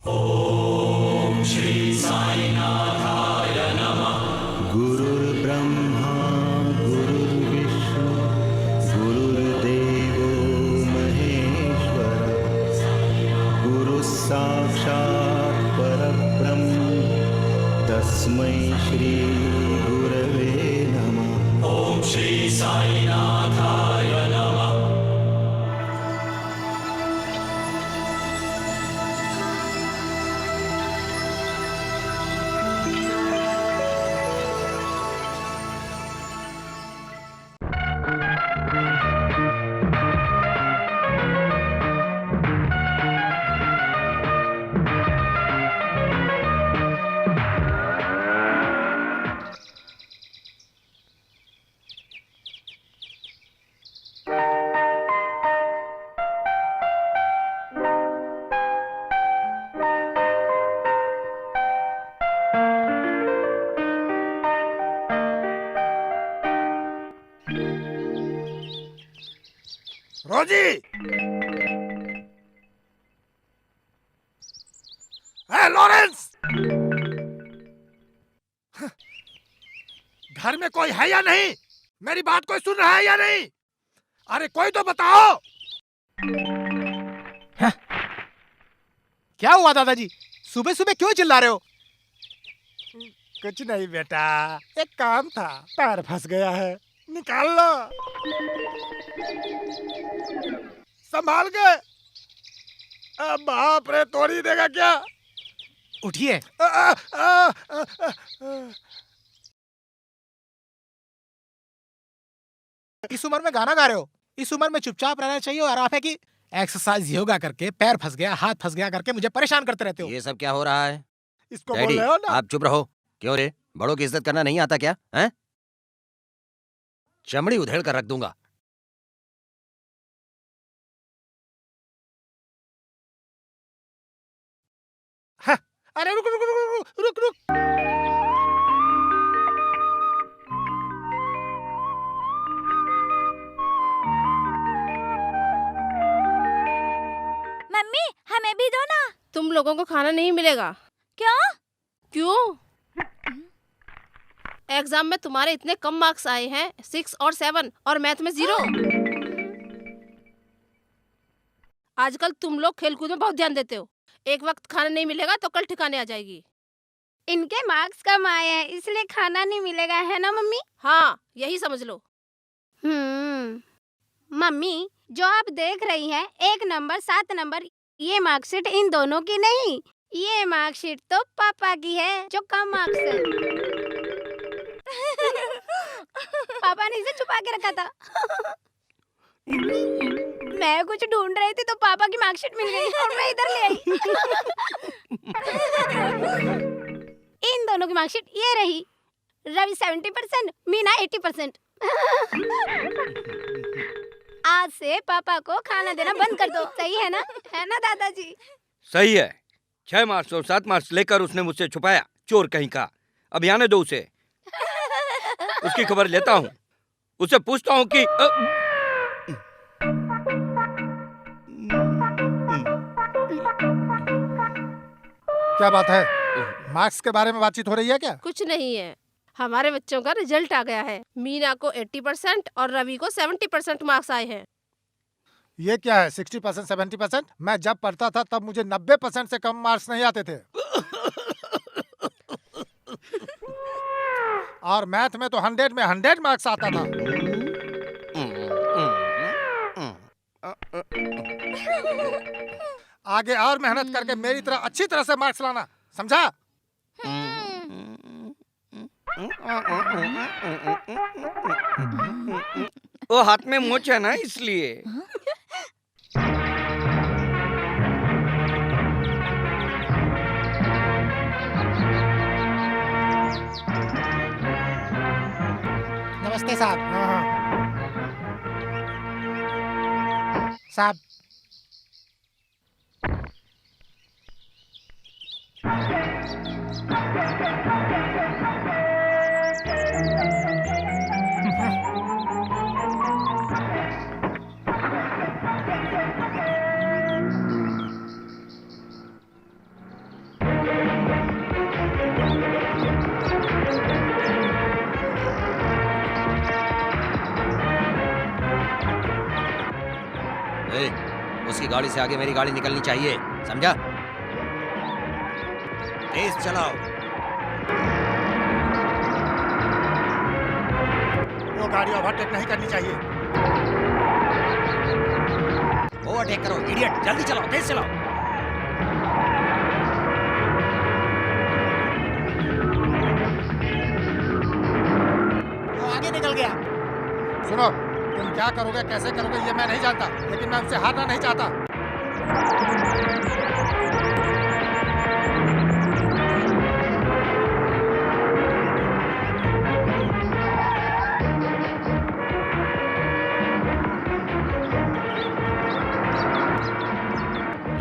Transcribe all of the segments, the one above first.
ओम श्री साईनाथाय नमः। गुरुर्ब्रह्मा गुरुर्विष्णु गुरुर्देवो महेश्वर गुरुः साक्षात् परब्रह्म तस्मै श्री गुरवे नमः। ओम श्री साईनाथाय नमः। रोजी, लॉरेंस, घर में कोई है या नहीं? मेरी बात कोई सुन रहा है या नहीं? अरे कोई तो बताओ। क्या हुआ दादाजी? सुबह सुबह क्यों चिल्ला रहे हो? कुछ नहीं बेटा, एक काम था, पैर फंस गया है, निकाल लो। संभाल के। बाप रे, तोड़ी देगा क्या? उठिए। इस उम्र में गाना गा रहे हो? इस उम्र में चुपचाप रहना चाहिए। और आप है कि एक्सरसाइज योगा करके पैर फंस गया, हाथ फंस गया करके मुझे परेशान करते रहते हो। ये सब क्या हो रहा है? इसको डैडी, बोल रहे हो ना? आप चुप रहो। क्यों रे, बड़ों की इज्जत करना नहीं आता क्या? हैं? चमड़ी उधेड़ कर रख दूंगा। अरे रुक रुक रुक रुक रुक रुक। मम्मी, हमें भी दो ना। तुम लोगों को खाना नहीं मिलेगा। क्यों? क्यों? एग्जाम में तुम्हारे इतने कम मार्क्स आए हैं, 6 और 7, और मैथ में 0। आजकल तुम लोग खेलकूद में बहुत ध्यान देते हो। एक वक्त खाना नहीं मिलेगा तो कल ठिकाने आ जाएगी। इनके मार्क्स कम आए हैं इसलिए खाना नहीं मिलेगा, है ना मम्मी? हाँ, यही समझ लो। मम्मी, जो आप देख रही हैं 1 नंबर 7 नंबर, ये मार्कशीट इन दोनों की नहीं, ये मार्कशीट तो पापा की है जो कम मार्क्स है। पापा ने इसे छुपा के रखा था। मैं कुछ ढूंढ रही थी तो पापा की मार्कशीट मिल गई और मैं इधर ले आई। इन दोनों की मार्कशीट ये रही। रवि 70%, मीना 80%। आज से पापा को खाना देना बंद कर दो, सही है ना? है ना दादाजी? सही है। 6 मार्क्स और 7 मार्क्स लेकर उसने मुझसे छुपाया, चोर कहीं का। अब आने दो उसे। उसकी खबर लेता हूँ, उससे पूछता हूँ कि क्या बात है? मार्क्स के बारे में बातचीत हो रही है क्या? कुछ नहीं है। हमारे बच्चों का रिजल्ट आ गया है। मीना को 80% और रवि को 70% मार्क्स आए हैं। ये क्या है 60% 70%? मैं जब पढ़ता था तब मुझे 90% से कम मार्क्स नहीं आते थे। और मैथ में तो 100 में 100 मार्क्स आता था। आगे और मेहनत करके मेरी तरह अच्छी तरह से मार्क्स लाना, समझा? वो हाथ में मोच है ना, इसलिए। नमस्ते साहब। साहब, उसकी गाड़ी से आगे मेरी गाड़ी निकलनी चाहिए, समझा? तेज चलाओ। वो गाड़ी ओवरटेक नहीं करनी चाहिए। ओवरटेक करो इडियट, जल्दी चलाओ, तेज चलाओ। वो आगे निकल गया। सुनो, तुम क्या करोगे कैसे करोगे ये मैं नहीं जानता, लेकिन मैं उनसे हारना नहीं चाहता।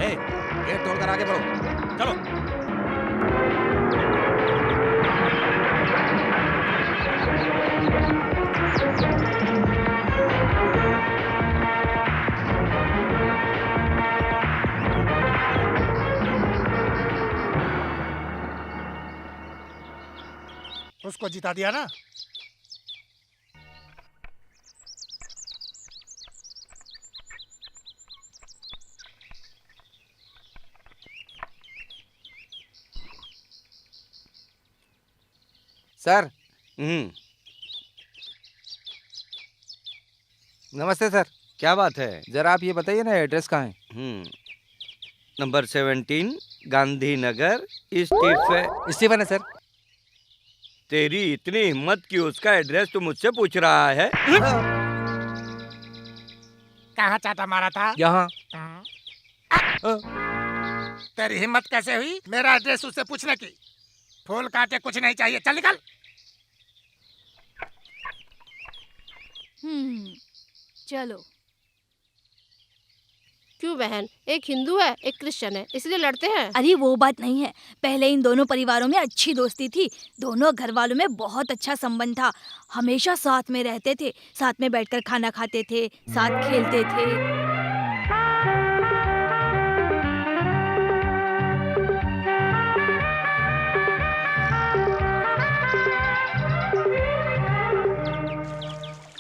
ए, गेट तोड़कर आगे बढ़ो, चलो। उसको जिता दिया ना। सर, नमस्ते सर। क्या बात है? जरा आप ये बताइए ना, एड्रेस कहाँ है? नंबर 17 गांधीनगर स्टीफन है सर। तेरी इतनी हिम्मत कि उसका एड्रेस तू मुझसे पूछ रहा है? कहाँ चाटा मारा था? यहाँ। तेरी हिम्मत कैसे हुई मेरा एड्रेस उससे पूछने की? फूल काटे कुछ नहीं चाहिए, चल निकल। चलो। क्यों बहन, एक हिंदू है एक क्रिश्चियन है, इसलिए लड़ते हैं? अरे वो बात नहीं है, पहले इन दोनों परिवारों में अच्छी दोस्ती थी। दोनों घर वालों में बहुत अच्छा संबंध था। हमेशा साथ में रहते थे, साथ में बैठकर खाना खाते थे, साथ खेलते थे।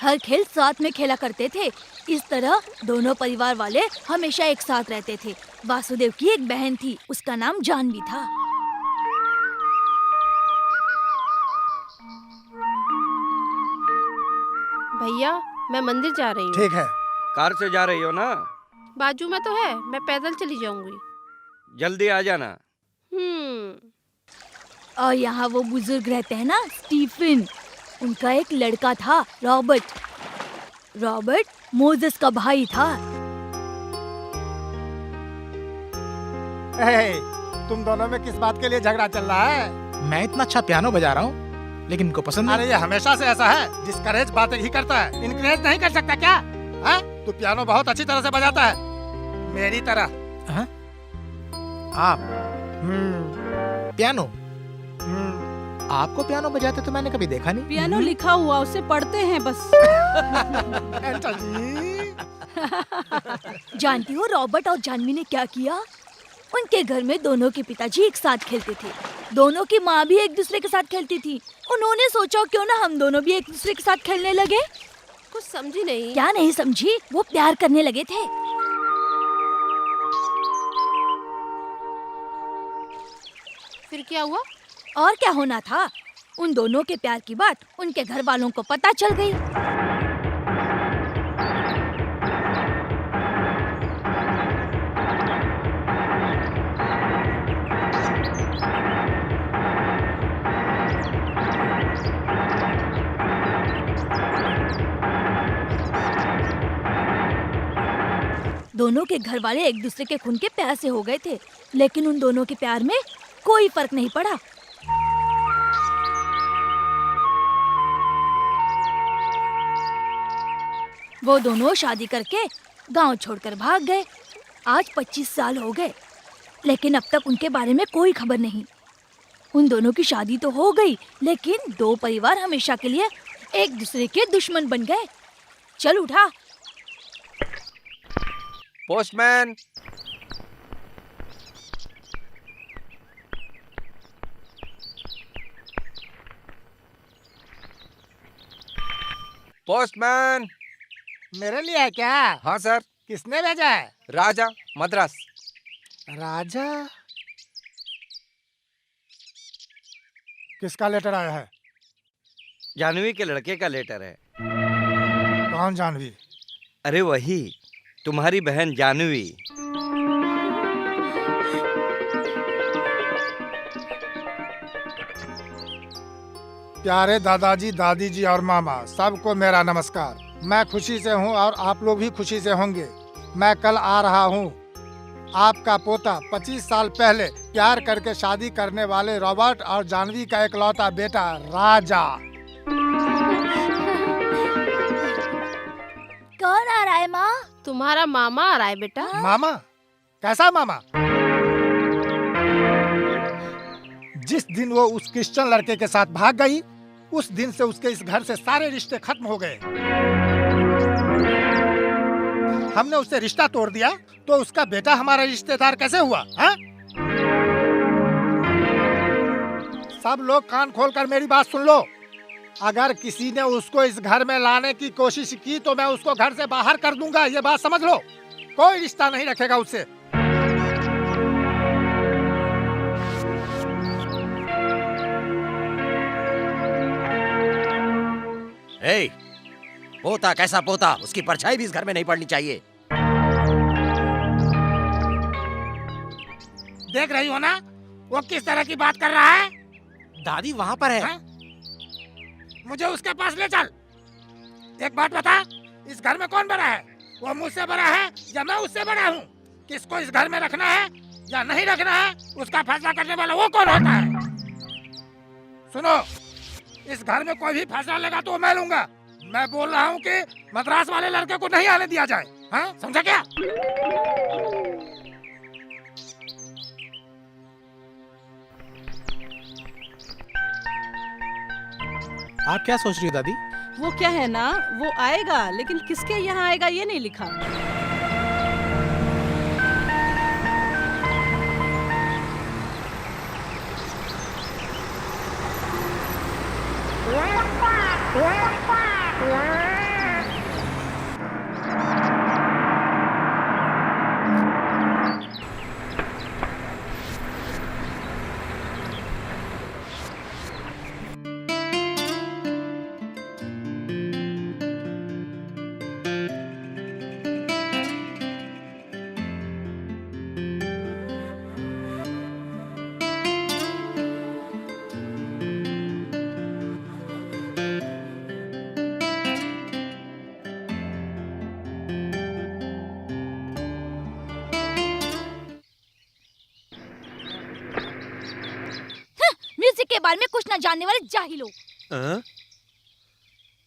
हर खेल साथ में खेला करते थे। इस तरह दोनों परिवार वाले हमेशा एक साथ रहते थे। वासुदेव की एक बहन थी, उसका नाम जानवी था। भैया, मैं मंदिर जा रही हूँ। ठीक है। कार से जा रही हो ना? बाजू में तो है, मैं पैदल चली जाऊंगी। जल्दी आ जाना। और यहाँ वो बुजुर्ग रहते हैं ना, स्टीफन। उनका एक लड़का था, रॉबर्ट। रॉबर्ट मोजेस का भाई था। तुम दोनों में किस बात के लिए झगड़ा चल रहा है? मैं इतना अच्छा पियानो बजा रहा हूँ, लेकिन इनको पसंद नहीं। अरे ये हमेशा से ऐसा है, डिस्करेज बातें ही करता है, इनकरेज नहीं कर सकता क्या? तू पियानो बहुत अच्छी तरह से बजाता है, मेरी तरह। आप पियानो? आपको पियानो बजाते तो मैंने कभी देखा नहीं। पियानो लिखा हुआ, उसे पढ़ते हैं बस। जानती हो रॉबर्ट और जानवी ने क्या किया? उनके घर में दोनों के पिताजी एक साथ खेलते थे। दोनों की माँ भी एक दूसरे के साथ खेलती थी। उन्होंने सोचा क्यों ना हम दोनों भी एक दूसरे के साथ खेलने लगे। कुछ समझी नहीं। क्या नहीं समझी? वो प्यार करने लगे थे। फिर क्या हुआ? और क्या होना था? उन दोनों के प्यार की बात उनके घर वालों को पता चल गई। दोनों के घर वाले एक दूसरे के खून के प्यासे हो गए थे, लेकिन उन दोनों के प्यार में कोई फर्क नहीं पड़ा। वो दोनों शादी करके गांव छोड़कर भाग गए। आज 25 साल हो गए, लेकिन अब तक उनके बारे में कोई खबर नहीं। उन दोनों की शादी तो हो गई, लेकिन दो परिवार हमेशा के लिए एक दूसरे के दुश्मन बन गए। चल उठा। पोस्टमैन। पोस्टमैन। मेरे लिए है क्या? हाँ सर। किसने भेजा है? राजा मद्रास। राजा? किसका लेटर आया है? जानवी के लड़के का लेटर है। कौन जानवी? अरे वही, तुम्हारी बहन जानवी। प्यारे दादाजी, दादी जी और मामा, सबको मेरा नमस्कार। मैं खुशी से हूँ और आप लोग भी खुशी से होंगे। मैं कल आ रहा हूँ। आपका पोता 25 साल पहले प्यार करके शादी करने वाले रॉबर्ट और जानवी का इकलौता बेटा राजा। कौन आ रहा है माँ? तुम्हारा मामा आ रहा है बेटा। मामा? कैसा मामा? जिस दिन वो उस क्रिश्चियन लड़के के साथ भाग गई, उस दिन से उसके इस घर से सारे रिश्ते खत्म हो गए। हमने उससे रिश्ता तोड़ दिया, तो उसका बेटा हमारा रिश्तेदार कैसे हुआ? हाँ? सब लोग कान खोलकर मेरी बात सुन लो। अगर किसी ने उसको इस घर में लाने की कोशिश की तो मैं उसको घर से बाहर कर दूंगा, ये बात समझ लो। कोई रिश्ता नहीं रखेगा उससे। ए, पोता कैसा पोता, उसकी परछाई भी इस घर में नहीं पड़नी चाहिए। देख रही हो ना वो किस तरह की बात कर रहा है? दादी वहाँ पर है। हाँ? मुझे उसके पास ले चल। एक बात बता, इस घर में कौन बड़ा है? वो मुझसे बड़ा है या मैं उससे बड़ा हूँ? किसको इस घर में रखना है या नहीं रखना है, उसका फैसला करने वाला वो कौन होता है? सुनो, इस घर में कोई भी फैसला लेगा तो मैं लूंगा। मैं बोल रहा हूँ कि मद्रास वाले लड़के को नहीं आने दिया जाए। हाँ, समझा क्या? आप क्या सोच रही हो दादी? वो क्या है ना, वो आएगा, लेकिन किसके यहाँ आएगा ये नहीं लिखा। म्यूजिक के बारे में कुछ न जानने वाले जाहिल लोग।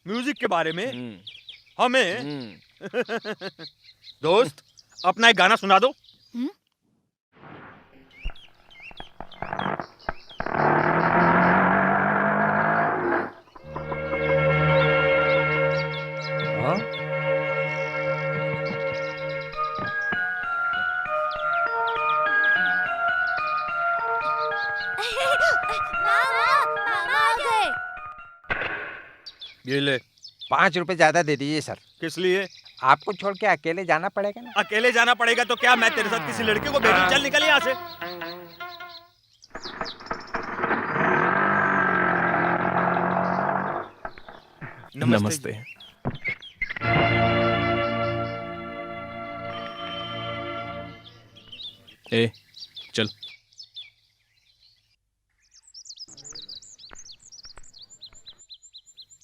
म्यूजिक के बारे में हमें दोस्त अपना एक गाना सुना दो। ये ले। 5 रुपए ज्यादा दे दीजिए सर। किस लिए? आपको छोड़ के अकेले जाना पड़ेगा ना। अकेले जाना पड़ेगा तो क्या मैं तेरे साथ किसी लड़के को भेजूं? चल निकल यहाँ से। नमस्ते। ए, चल।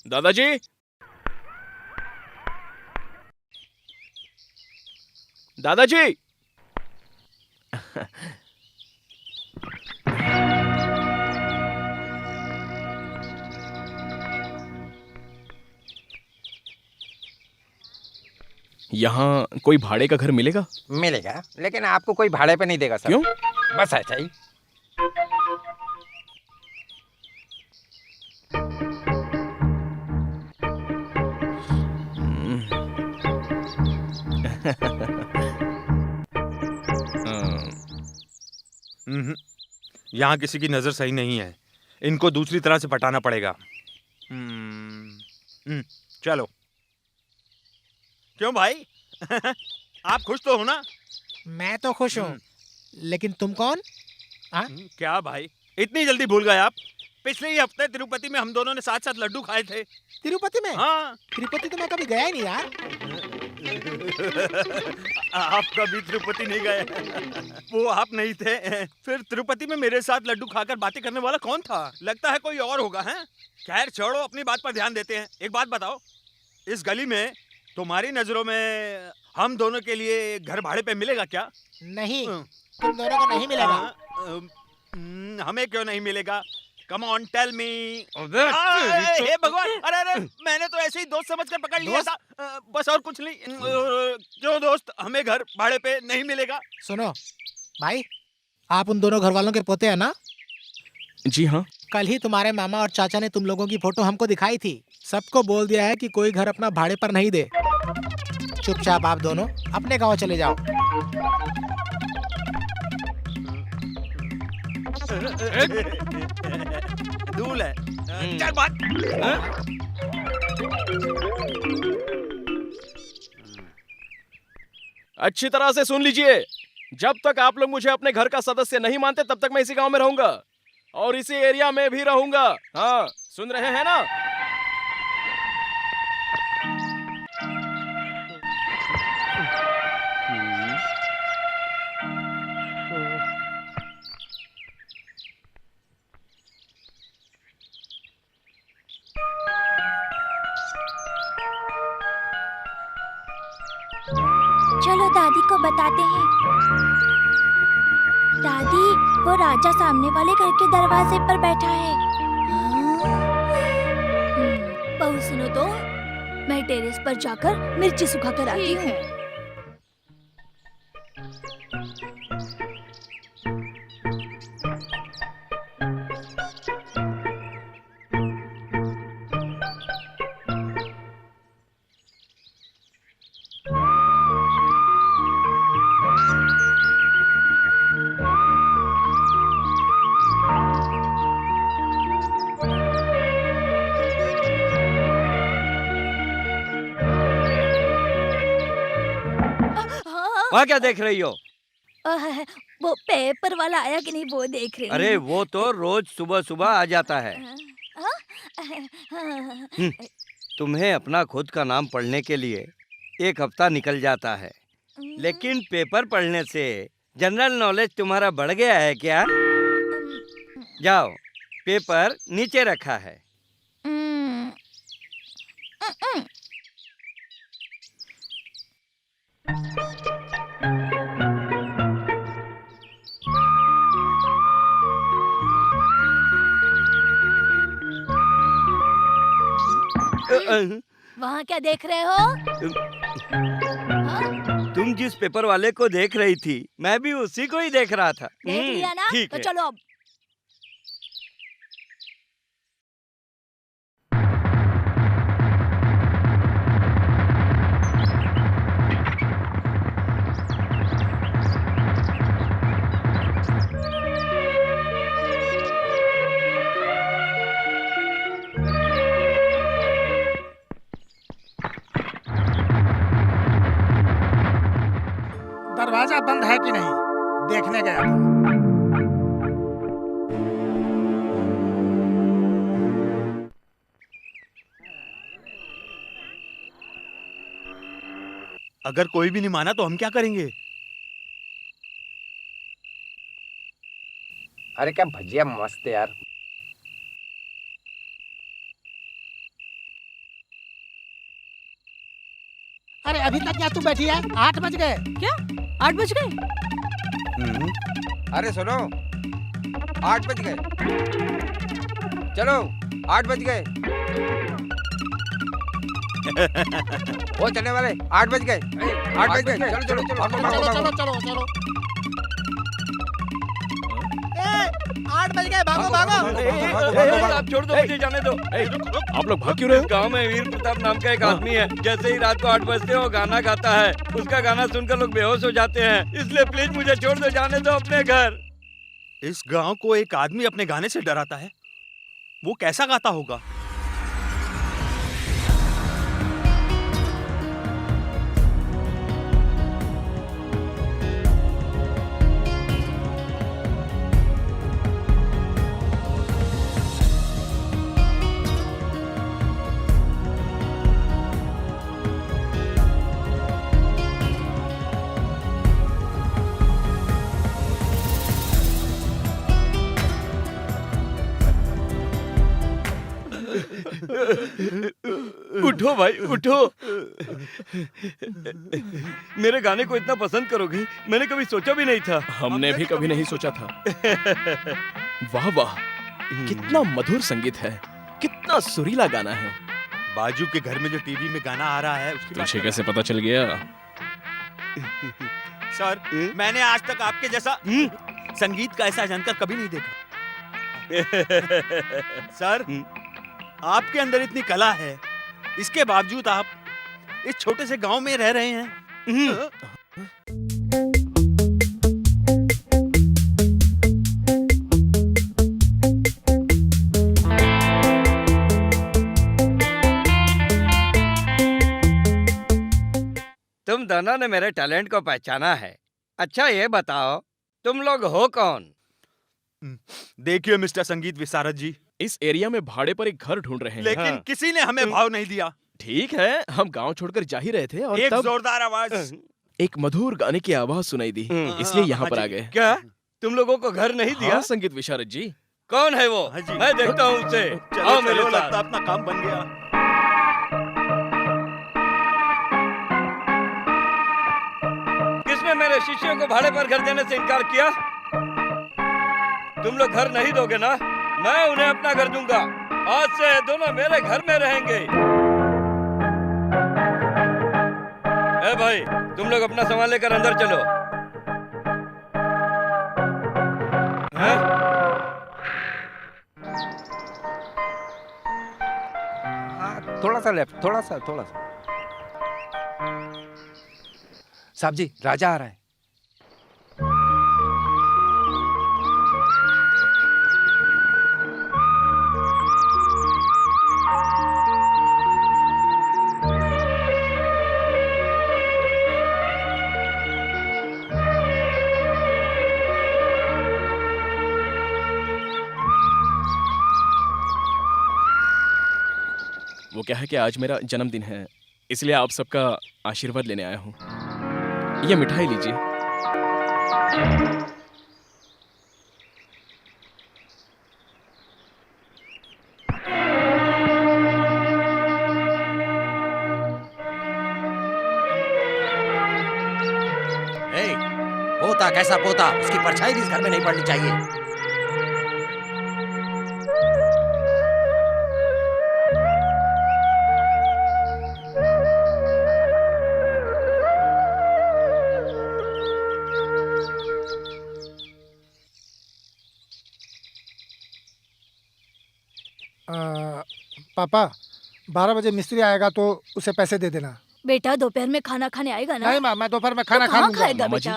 दादाजी, दादाजी। यहाँ कोई भाड़े का घर मिलेगा? मिलेगा, लेकिन आपको कोई भाड़े पे नहीं देगा सर। क्यों? बस ऐसा ही। यहाँ किसी की नजर सही नहीं है, इनको दूसरी तरह से पटाना पड़ेगा। चलो। क्यों भाई? आप खुश तो हो ना? मैं तो खुश हूँ, लेकिन तुम कौन? हाँ? क्या भाई, इतनी जल्दी भूल गए आप? पिछले ही हफ्ते तिरुपति में हम दोनों ने साथ साथ लड्डू खाए थे। तिरुपति में? हाँ। तिरुपति तो मैं कभी गया ही नहीं यार। आप कभी तिरुपति नहीं गए? वो आप नहीं थे। फिर तिरुपति में मेरे साथ लड्डू खाकर बातें करने वाला कौन था? लगता है कोई और होगा। हैं? खैर छोड़ो, अपनी बात पर ध्यान देते हैं। एक बात बताओ, इस गली में तुम्हारी नजरों में हम दोनों के लिए घर भाड़े पे मिलेगा क्या? नहीं, तुम दोनों को नहीं मिलेगा। हमें क्यों नहीं मिलेगा? Come on, tell me. हे भगवान, अरे मैंने तो ऐसे ही दोस्त समझकर पकड़ लिया था, बस और कुछ नहीं। क्यों दोस्त, हमें घर भाड़े पे नहीं मिलेगा? सुनो भाई, आप उन दोनों घर वालों के पोते हैं ना? जी हाँ। कल ही तुम्हारे मामा और चाचा ने तुम लोगों की फोटो हमको दिखाई थी। सबको बोल दिया है कि कोई घर अपना भाड़े पर नहीं दे। चुपचाप आप दोनों अपने गांव चले जाओ। दूल है। चल बात। अच्छी तरह से सुन लीजिए, जब तक आप लोग मुझे अपने घर का सदस्य नहीं मानते तब तक मैं इसी गांव में रहूंगा और इसी एरिया में भी रहूंगा। हाँ, सुन रहे हैं ना? चलो दादी को बताते हैं। दादी, वो राजा सामने वाले घर के दरवाजे पर बैठा है। बहू सुनो तो, मैं टेरेस पर जाकर मिर्ची सुखा कर आती हूँ। वहाँ क्या देख रही हो? वो पेपर वाला आया कि नहीं वो देख रही हूँ। अरे वो तो रोज सुबह सुबह आ जाता है। तुम्हें अपना खुद का नाम पढ़ने के लिए 1 हफ्ता निकल जाता है, लेकिन पेपर पढ़ने से जनरल नॉलेज तुम्हारा बढ़ गया है क्या? जाओ, पेपर नीचे रखा है। वहाँ क्या देख रहे हो? तुम जिस पेपर वाले को देख रही थी, मैं भी उसी को ही देख रहा था। देख लिया ना? ठीक तो है। चलो अब। दरवाजा बंद है कि नहीं देखने गया था। अगर कोई भी नहीं माना तो हम क्या करेंगे? अरे क्या भजिया मस्त है यार। अरे अभी तक क्या तू बैठी है? 8 बज गए। क्या 8 बज गए? अरे सुनो, 8 बज गए। चलो 8 बज गए। वो चलने वाले 8 बज गए। 8 बज गए। चलो चलो चलो चलो चलो चलो। 8 बज गए, भागो भागो। आप छोड़ दो, मुझे जाने दो। आप लोग भाग क्यों रहे हो? गांव में वीर प्रताप नाम का एक आदमी है, जैसे ही रात को 8 बजते वो गाना गाता है, उसका गाना सुनकर लोग बेहोश हो जाते हैं। इसलिए प्लीज मुझे छोड़ दो, जाने दो अपने घर। इस गांव को एक आदमी अपने गाने से डराता है। वो कैसा गाता होगा? उठो भाई उठो। मेरे गाने को इतना पसंद करोगे मैंने कभी सोचा भी नहीं था। हमने भी कभी नहीं सोचा था। वाह वाह, कितना मधुर संगीत है, कितना सुरीला गाना है। बाजू के घर में जो टीवी में गाना आ रहा है उसकी तुझे कैसे पता चल गया? सर, मैंने आज तक आपके जैसा संगीत का ऐसा जानकर कभी नहीं देखा। सर, आपके अंदर इतनी कला है, इसके बावजूद आप इस छोटे से गांव में रह रहे हैं। तुम दोनों ने मेरे टैलेंट को पहचाना है। अच्छा ये बताओ तुम लोग हो कौन? देखिए मिस्टर संगीत विशारद जी, इस एरिया में भाड़े पर एक घर ढूंढ रहे हैं। लेकिन किसी ने हमें भाव नहीं दिया। ठीक है, हम गांव छोड़कर जा ही रहे थे और एक तब जोरदार आवाज, एक मधुर गाने की आवाज सुनाई दी, इसलिए यहाँ पर आ गए। क्या तुम लोगों को घर नहीं दिया? हाँ, संगीत विशारद जी। कौन है वो? मैं देखता हूँ उसे। आओ मेरे साथ। लगता अपना काम बन गया। किसने मेरे शिष्यों को भाड़े पर घर देने से इनकार किया? तुम लोग घर नहीं दोगे ना? मैं उन्हें अपना घर दूंगा। आज से दोनों मेरे घर में रहेंगे। ए भाई, तुम लोग अपना सामान लेकर अंदर चलो। हैं? थोड़ा सा लेफ्ट, थोड़ा सा। साहब जी, राजा आ रहा है। वो क्या है कि आज मेरा जन्मदिन है, इसलिए आप सबका आशीर्वाद लेने आया हूँ। ये मिठाई लीजिए। ए, पोता कैसा पोता, उसकी परछाई भी इस घर में नहीं पड़नी चाहिए। पापा 12 बजे मिस्त्री आएगा तो उसे पैसे दे देना। बेटा दोपहर में खाना खाने आएगा ना? नहीं माँ, मैं दोपहर में खाना तो खा कहाँ लूंगा। खाएगा बेटा?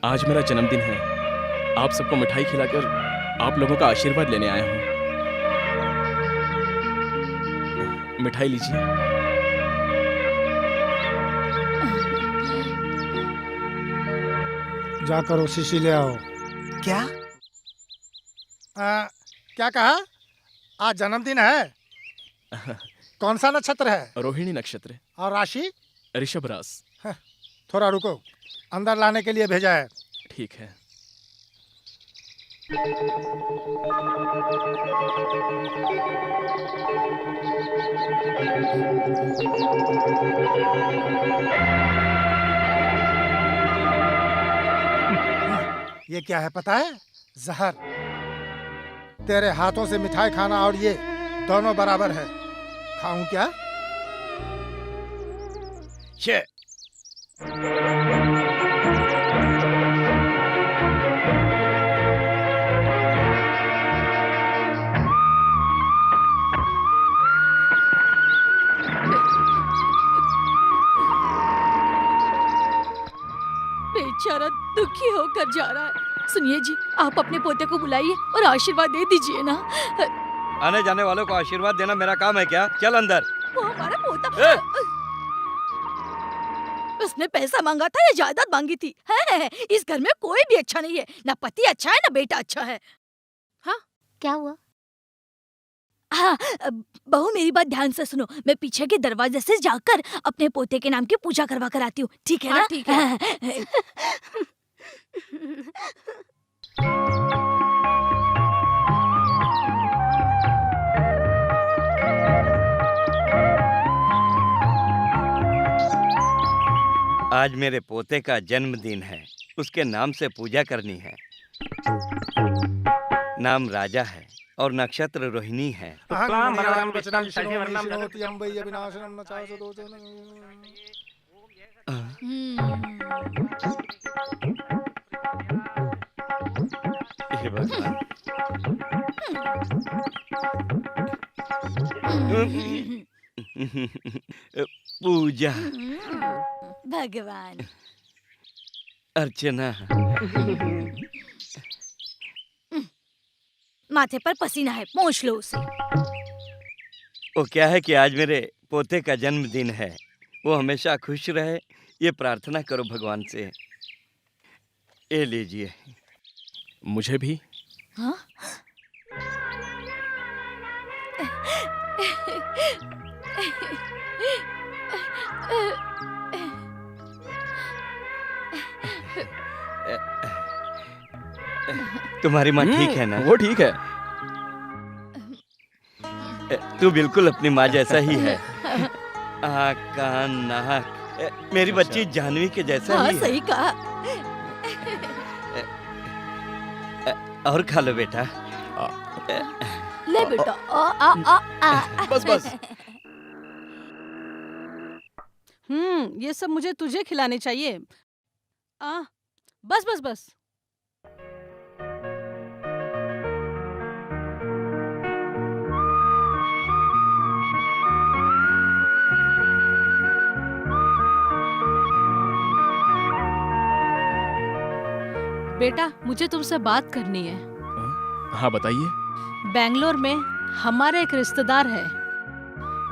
आज मेरा जन्मदिन है, आप सबको मिठाई खिलाकर आप लोगों का आशीर्वाद लेने आया हूँ। मिठाई लीजिए। जाकर वो शीशी ले आओ। क्या? क्या कहा? आज जन्मदिन है? कौन सा नक्षत्र है? रोहिणी नक्षत्र। और राशि? ऋषभ रास। थोड़ा रुको, अंदर लाने के लिए भेजा है। ठीक है। ये क्या है पता है? जहर। तेरे हाथों से मिठाई खाना और ये दोनों बराबर है। खाऊं क्या? छे। बेचारा दुखी होकर जा रहा है। सुनिए जी, आप अपने पोते को बुलाइए और आशीर्वाद दे दीजिए ना। आने जाने वालों को आशीर्वाद देना मेरा काम है क्या? चल अंदर। वो हमारा पोता। उसने पैसा मांगा था या जायदाद मांगी थी? है? इस घर में कोई भी अच्छा नहीं है, ना पति अच्छा है ना बेटा अच्छा है। हाँ, क्या हुआ? हाँ, बहू मेरी बात ध्यान से सुनो। मैं पीछे के दरवाजे से जाकर अपने पोते के नाम की पूजा करवा कर आती हूँ, ठीक है ना? ठीक है। आज मेरे पोते का जन्मदिन है, उसके नाम से पूजा करनी है। नाम राजा है और नक्षत्र रोहिणी है। हे भगवान। पूजा, भगवान, अर्चना। माथे पर पसीना है, पोंछ लो उसे। वो क्या है कि आज मेरे पोते का जन्मदिन है, वो हमेशा खुश रहे, ये प्रार्थना करो भगवान से। ये लीजिए। मुझे भी। हाँ? तुम्हारी माँ ठीक है ना? वो ठीक है। तू बिल्कुल अपनी माँ जैसा ही है। आँख, कान, नाक, मेरी बच्ची जानवी के जैसा हाँ, ही है। सही कहा। और खा लो बेटा। ले बेटा। बस बस। ये सब मुझे तुझे खिलाने चाहिए। बस बस बस। बेटा, मुझे तुमसे बात करनी है। हाँ बताइए। बेंगलोर में हमारे एक रिश्तेदार है,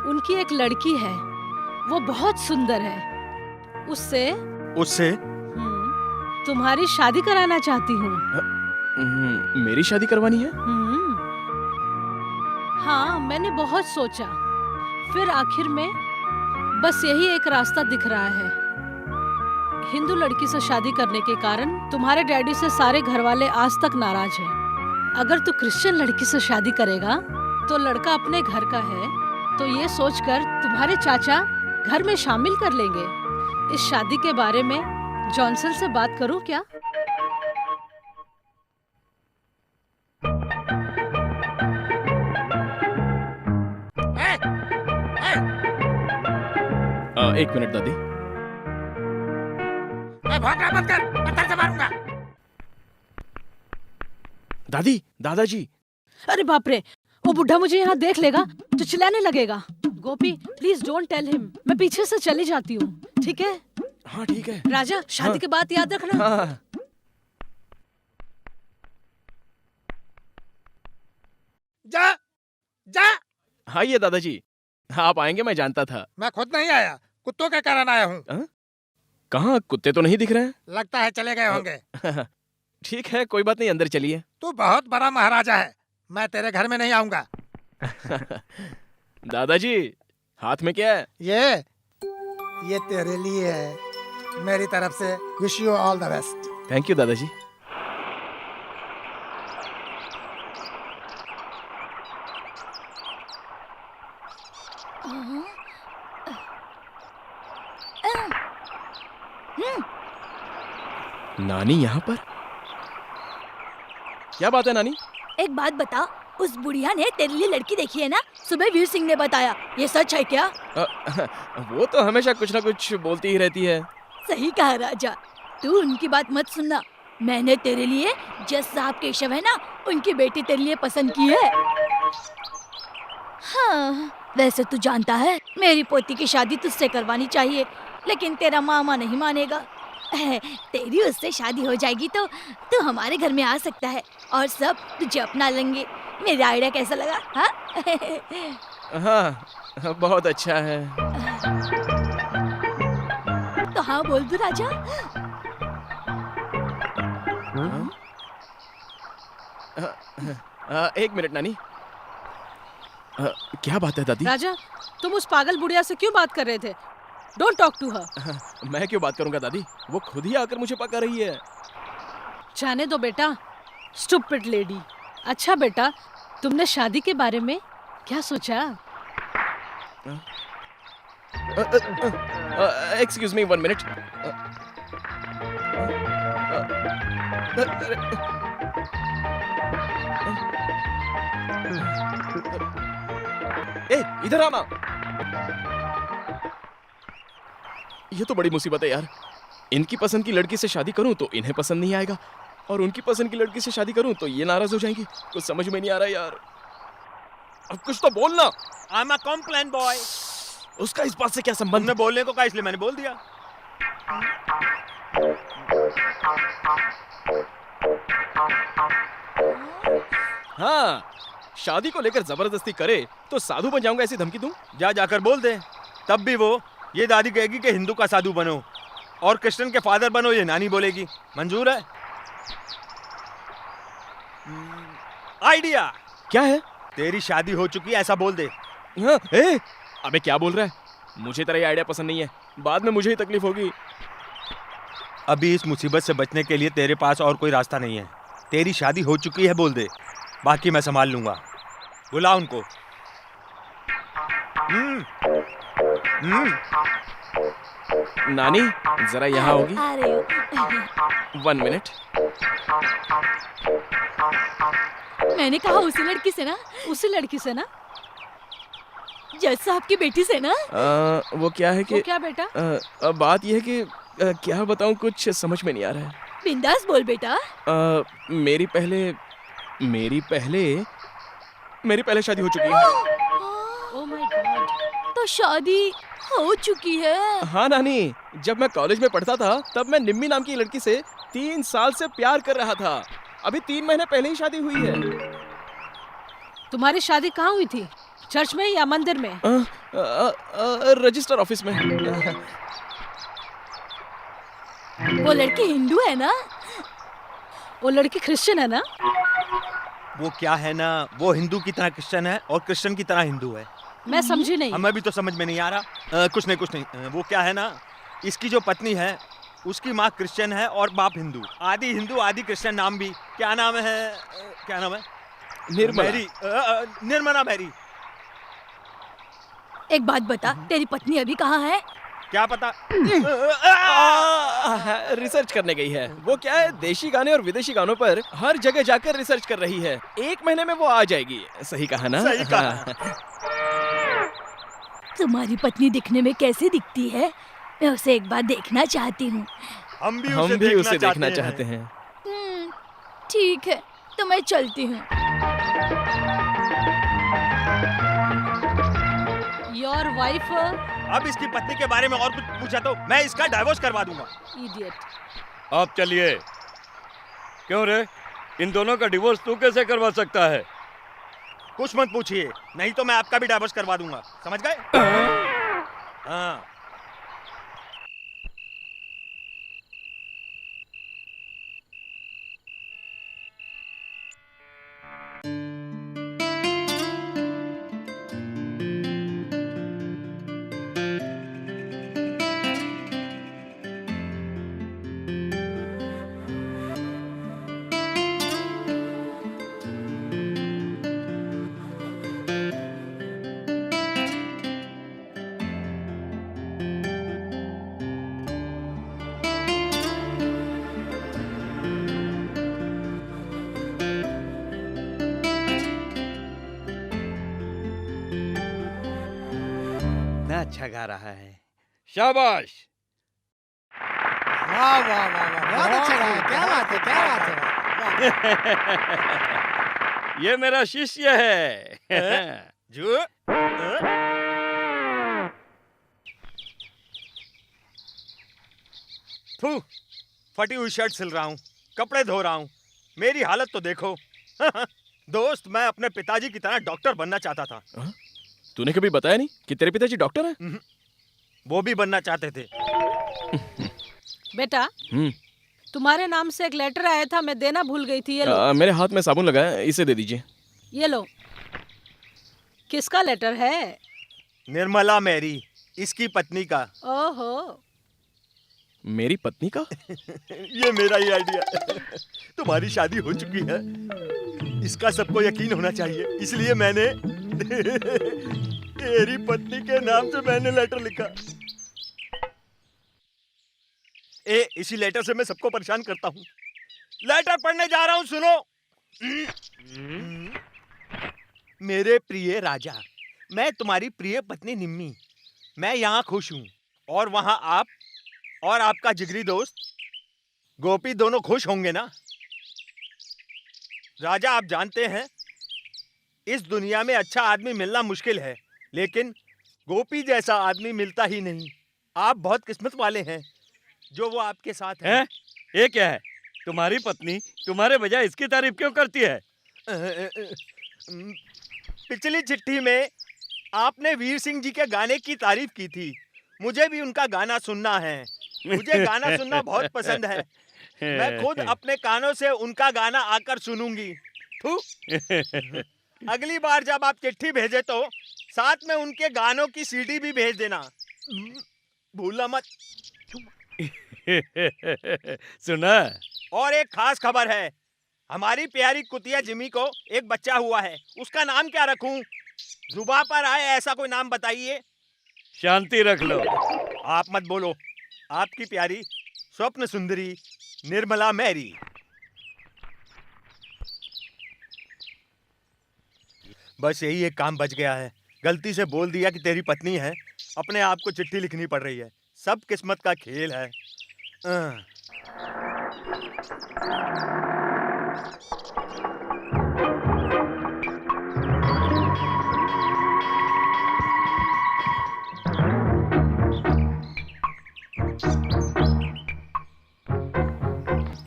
उनकी एक लड़की है, वो बहुत सुंदर है। उससे तुम्हारी शादी कराना चाहती हूँ। मेरी शादी करवानी है? हाँ, मैंने बहुत सोचा, फिर आखिर में बस यही एक रास्ता दिख रहा है। हिंदू लड़की से शादी करने के कारण तुम्हारे डैडी से सारे घर वाले आज तक नाराज हैं। अगर तू क्रिश्चियन लड़की से शादी करेगा तो लड़का अपने घर का है, तो ये सोचकर तुम्हारे चाचा घर में शामिल कर लेंगे। इस शादी के बारे में जॉनसन से बात करूं क्या? एक मिनट दादी। भागना मत कर, पत्थर से मारूंगा। दादी, दादाजी। अरे बाप रे, वो बुढ़ा मुझे यहाँ देख लेगा तो चिल्लाने लगेगा। गोपी, प्लीज डोंट टेल हिम। मैं पीछे से चली जाती हूँ, ठीक है? हाँ ठीक है। राजा, शादी के बाद याद रखना। हाँ। जा जा। हाँ ये दादाजी, आप आएंगे मैं जानता था। मैं खुद नहीं आया, कुत्तों के कारण आया हूँ। कहाँ? कुत्ते तो नहीं दिख रहे हैं। लगता है चले गए होंगे। ठीक है, कोई बात नहीं, अंदर चलिए। तू बहुत बड़ा महाराजा है, मैं तेरे घर में नहीं आऊंगा। दादाजी, हाथ में क्या है? ये तेरे लिए है, मेरी तरफ से wish you all the best. Thank you दादाजी। नानी यहाँ पर? क्या बात है नानी? एक बात बता, उस बुढ़िया ने तेरे लिए लड़की देखी है ना? सुबह वीर सिंह ने बताया, ये सच है क्या? वो तो हमेशा कुछ ना कुछ बोलती ही रहती है। सही कहा राजा, तू उनकी बात मत सुनना। मैंने तेरे लिए जज साहब केशव है ना, उनकी बेटी तेरे लिए पसंद की है। हाँ, वैसे तू जानता है मेरी पोती की शादी तुझसे करवानी चाहिए, लेकिन तेरा मामा नहीं मानेगा। तेरी उससे शादी हो जाएगी तो तू हमारे घर में आ सकता है और सब तुझे अपना लेंगे। मेरा आइडिया कैसा लगा? हाँ, बहुत अच्छा है। तो हाँ बोल दो राजा। एक मिनट नानी। क्या बात है दादी? राजा, तुम उस पागल बुढ़िया से क्यों बात कर रहे थे? Don't talk to her. मैं क्यों बात करूंगा दादी? वो खुद ही आकर मुझे पका रही है। जाने दो बेटा, स्टूपिड लेडी। अच्छा बेटा, तुमने शादी के बारे में क्या सोचा? Excuse me 1 minute. ए, इधर आना। ये तो बड़ी मुसीबत है यार। इनकी पसंद की लड़की से शादी करूं तो इन्हें पसंद नहीं आएगा, और उनकी पसंद की लड़की से शादी करूं तो ये नाराज हो जाएंगी। कुछ समझ में नहीं आ रहा यार। अब कुछ तो बोलना। I am a complain boy. उसका इस बात से क्या संबंध? तुमने बोलने को कहा इसलिए मैंने बोल दिया। हाँ, शादी को लेकर जबरदस्ती करे तो साधु बन जाऊंगा ऐसी धमकी दूं? जाकर बोल दे। तब भी वो ये दादी कहेगी कि हिंदू का साधु बनो और क्रिश्चियन के फादर बनो, ये नानी बोलेगी। मंजूर है? आइडिया क्या है? तेरी शादी हो चुकी है ऐसा बोल दे। हाँ, अबे क्या बोल रहा है? मुझे तेरा ये आइडिया पसंद नहीं है, बाद में मुझे ही तकलीफ होगी। अभी इस मुसीबत से बचने के लिए तेरे पास और कोई रास्ता नहीं है। तेरी शादी हो चुकी है बोल दे, बाकी मैं संभाल लूंगा। बुला उनको। नानी जरा यहाँ होगी। 1 मिनट। मैंने कहा उसी लड़की से ना। उसी लड़की से ना? जज साहब की बेटी से ना? वो क्या है कि वो क्या बेटा? बात यह है कि क्या बताऊं, कुछ समझ में नहीं आ रहा है। बिंदास बोल बेटा। मेरी पहले शादी हो चुकी है। Oh my God. तो शादी हो चुकी है? हाँ नानी, जब मैं कॉलेज में पढ़ता था तब मैं निम्मी नाम की लड़की से 3 साल से प्यार कर रहा था। अभी 3 महीने पहले ही शादी हुई है। तुम्हारी शादी कहाँ हुई थी? चर्च में या मंदिर में? रजिस्टर ऑफिस में। वो लड़की हिंदू है ना? वो लड़की क्रिश्चियन है ना? वो क्या है ना, वो हिंदू की तरह क्रिश्चियन है और क्रिश्चियन की तरह हिंदू है। मैं समझी नहीं। हमें भी तो समझ में नहीं आ रहा। कुछ नहीं। वो क्या है ना, इसकी जो पत्नी है उसकी माँ क्रिश्चियन है और बाप हिंदू आदि क्रिश्चियन। नाम भी क्या नाम है? निर्मला मैरी। एक बात बता, तेरी पत्नी अभी कहाँ है? क्या पता। रिसर्च करने गई है। वो क्या है, देशी गाने और विदेशी गानों पर हर जगह जाकर रिसर्च कर रही है। 1 महीने में वो आ जाएगी। सही कहा ना? सही कहा। तुम्हारी पत्नी दिखने में कैसी दिखती है? मैं उसे एक बार देखना चाहती हूँ। हम भी उसे देखना चाहते हैं। ठीक है, तो मैं चलती हूँ। Your wife? अब इसकी पत्नी के बारे में और कुछ पूछा तो मैं इसका डाइवोर्स करवा दूंगा। इडियट। आप चलिए। क्यों रे, इन दोनों का डिवोर्स तू कैसे करवा सकता है? कुछ मत पूछिए, नहीं तो मैं आपका भी डाइवोर्स करवा दूंगा। समझ गए? हाँ। अच्छा गा रहा है। शाबाश। वाह वाह वाह वाह, बहुत अच्छा गाया। क्या बात है, क्या बात है। ये मेरा शिष्य है। जो फटी हुई शर्ट सिल रहा हूँ, कपड़े धो रहा हूँ, मेरी हालत तो देखो। दोस्त, मैं अपने पिताजी की तरह डॉक्टर बनना चाहता था। तूने कभी बताया नहीं कि तेरे पिताजी डॉक्टर हैं? वो भी बनना चाहते थे। बेटा, तुम्हारे नाम से एक लेटर आया था, मैं देना भूल गई थी। ये लो। मेरे हाथ में साबुन लगा है, इसे दे दीजिए। ये लो। किसका लेटर है? निर्मला मैरी, इसकी पत्नी का। ओहो, मेरी पत्नी का? ये मेरा ही आइडिया। तुम्हारी शादी हो चुकी है, इसका सबको यकीन होना चाहिए, इसलिए मैंने तेरी पत्नी के नाम से मैंने लेटर लिखा। इसी लेटर से मैं सबको परेशान करता हूँ। लेटर पढ़ने जा रहा हूँ, सुनो। मेरे प्रिय राजा, मैं तुम्हारी प्रिय पत्नी निम्मी, मैं यहाँ खुश हूँ और वहाँ आप और आपका जिगरी दोस्त गोपी दोनों खुश होंगे ना। राजा, आप जानते हैं इस दुनिया में अच्छा आदमी मिलना मुश्किल है, लेकिन गोपी जैसा आदमी मिलता ही नहीं। आप बहुत किस्मत वाले हैं जो वो आपके साथ है। ये क्या है? तुम्हारी पत्नी तुम्हारे बजाय इसकी तारीफ क्यों करती है? पिछली चिट्ठी में आपने वीर सिंह जी के गाने की तारीफ की थी। मुझे भी उनका गाना सुनना है। मुझे गाना सुनना बहुत पसंद है। मैं खुद अपने कानों से उनका गाना आकर सुनूंगी। अगली बार जब आप चिट्ठी भेजे तो साथ में उनके गानों की सीडी भी भेज देना, भूलना मत। सुना? और एक खास खबर है, हमारी प्यारी कुतिया जिमी को एक बच्चा हुआ है। उसका नाम क्या रखूं? जुबान पर आए ऐसा कोई नाम बताइए। शांति रख लो। आप मत बोलो। आपकी प्यारी स्वप्न सुंदरी निर्मला मैरी। बस यही एक काम बच गया है। गलती से बोल दिया कि तेरी पत्नी है, अपने आप को चिट्ठी लिखनी पड़ रही है। सब किस्मत का खेल है।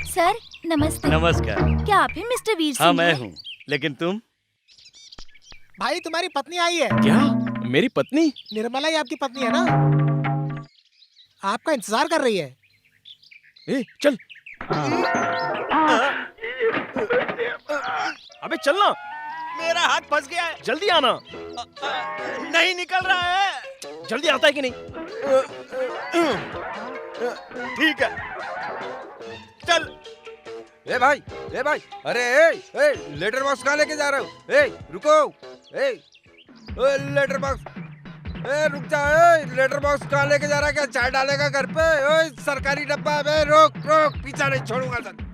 सर नमस्ते। नमस्कार। क्या आप ही मिस्टर वीर सिंह? हाँ, मैं हैं? हूँ। लेकिन तुम? भाई तुम्हारी पत्नी आई है। क्या? मेरी पत्नी? निर्मला ही आपकी पत्नी है ना? आपका इंतजार कर रही है। ए, चल। अबे चलना। मेरा हाथ फंस गया है। जल्दी आना। नहीं निकल रहा है। जल्दी आता है कि नहीं? ठीक है, चल। ए भाई, अरे लेटर बॉक्स कहाँ लेके जा रहे हो? रुको। लेटर बॉक्स, रुक जा। लेटर बॉक्स कहाँ लेके जा रहा है? क्या चाय डालेगा घर पे? सरकारी डब्बा है। रोक, पीछा नहीं छोड़ूंगा सर।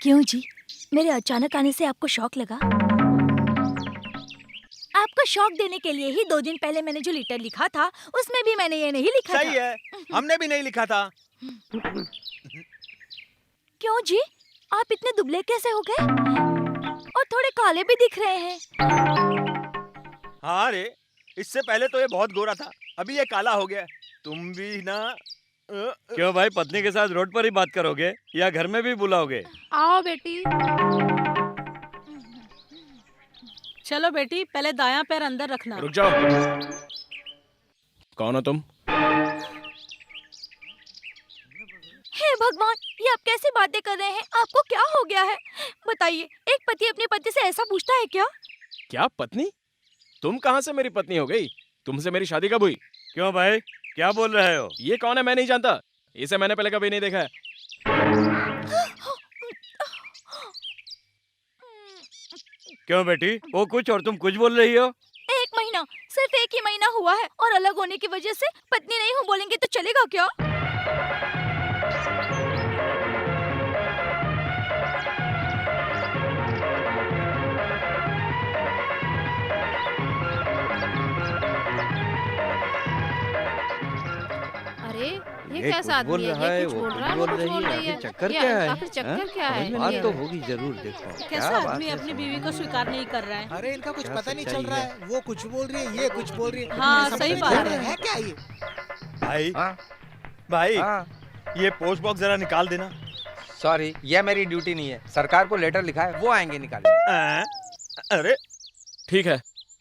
क्यों जी, मेरे अचानक आने से आपको शौक लगा? आपको शौक देने के लिए ही 2 दिन पहले मैंने जो लेटर लिखा था उसमें भी मैंने ये नहीं लिखा सही था। है, हमने भी नहीं लिखा था। क्यों जी, आप इतने दुबले कैसे हो गए? और थोड़े काले भी दिख रहे हैं। हाँ रे, इससे पहले तो ये बहुत गोरा था, अभी ये काला हो गया। तुम भी ना। क्यों भाई, पत्नी के साथ रोड पर ही बात करोगे या घर में भी बुलाओगे? आओ बेटी। चलो बेटी, पहले दायां पैर अंदर रखना। रुक जाओ। कौन हो तुम? हे भगवान, ये आप कैसी बातें कर रहे हैं? आपको क्या हो गया है? बताइए, एक पति अपनी पत्नी से ऐसा पूछता है क्या? क्या पत्नी? तुम कहाँ से मेरी पत्नी हो गई? तुमसे मेरी शादी कब हुई? क्यों भाई, क्या बोल रहे हो? ये कौन है? मैं नहीं जानता। इसे मैंने पहले कभी नहीं देखा है। क्यों बेटी, वो कुछ और तुम कुछ बोल रही हो? 1 महीना, सिर्फ 1 ही महीना हुआ है और अलग होने की वजह से पत्नी नहीं हूँ बोलेंगे तो चलेगा क्या? अरे ये कैसा आदमी बोल है? रहा ये है, कुछ वो बोल कुछ रहा है, बोल वो कुछ रही बोल है। रही है। आखिर चक्कर ये क्या है? आखिर चक्कर क्या है? बात तो होगी जरूर। देखो कैसा क्या बात आदमी है अपनी सब? बीवी को स्वीकार नहीं कर रहा है? अरे इनका कुछ क्या पता नहीं चल सच्चाई रहा है? है। वो कुछ बोल रही है, ये कुछ बोल रही है। हाँ, समझ सही में बात नहीं आ रहा है। है क्या ये? भाई, भाई, हाँ। ये पोस्ट बॉक्स जरा निकाल देना। सॉरी, ये मेरी ड्यूटी नहीं है। सरकार को लेटर लिखा है, वो आएंगे निकालने। अरे ठीक है,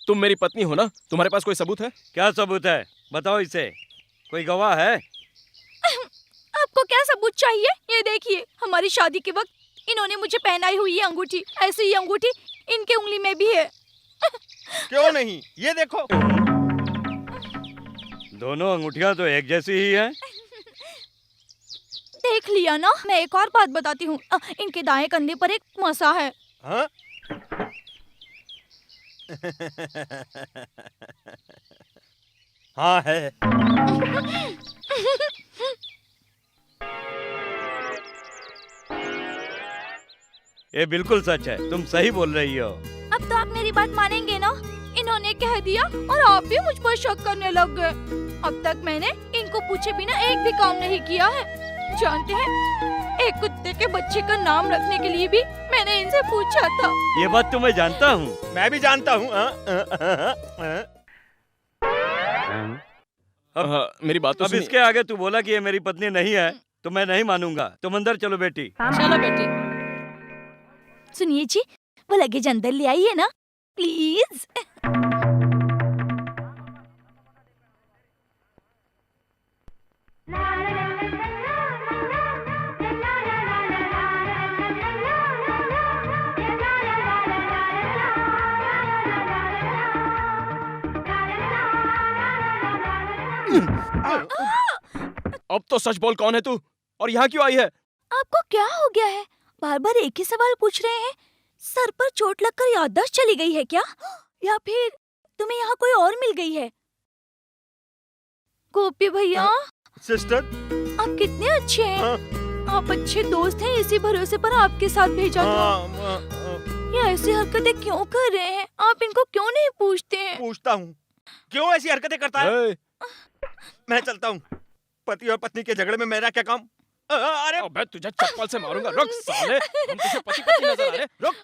तुम मेरी पत्नी हो ना? तुम्हारे पास कोई सबूत है? क्या सबूत है? बताओ इसे। कोई गवाह है? आपको क्या सबूत चाहिए? ये देखिए, हमारी शादी के वक्त इन्होंने मुझे पहनाई हुई ये अंगूठी, ऐसी ही अंगूठी इनके उंगली में भी है। क्यों नहीं, ये देखो। दोनों अंगूठियां तो एक जैसी ही हैं। देख लिया ना। मैं एक और बात बताती हूँ, इनके दाएं कंधे पर एक मसा है। हाँ? हाँ है। ये बिल्कुल सच है, तुम सही बोल रही हो। अब तो आप मेरी बात मानेंगे ना? इन्होंने कह दिया और आप भी मुझ पर शक करने लग गए। अब तक मैंने इनको पूछे बिना एक भी काम नहीं किया है। जानते हैं, एक कुत्ते के बच्चे का नाम रखने के लिए भी मैंने इनसे पूछा था। ये बात तो मैं जानता हूँ। मैं भी जानता हूँ। मेरी बात तो अब सुनिए। इसके आगे तू बोला कि ये मेरी पत्नी नहीं है तो मैं नहीं मानूंगा। तुम अंदर चलो बेटी। चलो बेटी। सुनिए जी, वो लगेज अंदर ले आइए ना, प्लीज। अब तो सच बोल, कौन है तू और यहाँ क्यों आई है? आपको क्या हो गया है? बार बार एक ही सवाल पूछ रहे हैं। सर पर चोट लगकर याददाश्त चली गई है क्या? या फिर तुम्हें यहाँ कोई और मिल गई है? गोपी भैया, सिस्टर, आप कितने अच्छे हैं। आप अच्छे दोस्त हैं, इसी भरोसे पर आपके साथ भेजा था। ये ऐसी हरकतें क्यों कर रहे हैं? आप इनको क्यों नहीं पूछते हैं? पूछता हूँ, क्यों ऐसी हरकतें करता है? मैं चलता हूँ। पति और पत्नी के झगड़े में मेरा क्या काम? अरे अबे तुझे चप्पल से मारूंगा। रुक साले, हम तुझे पति पत्नी नजर आ रहे। रुक।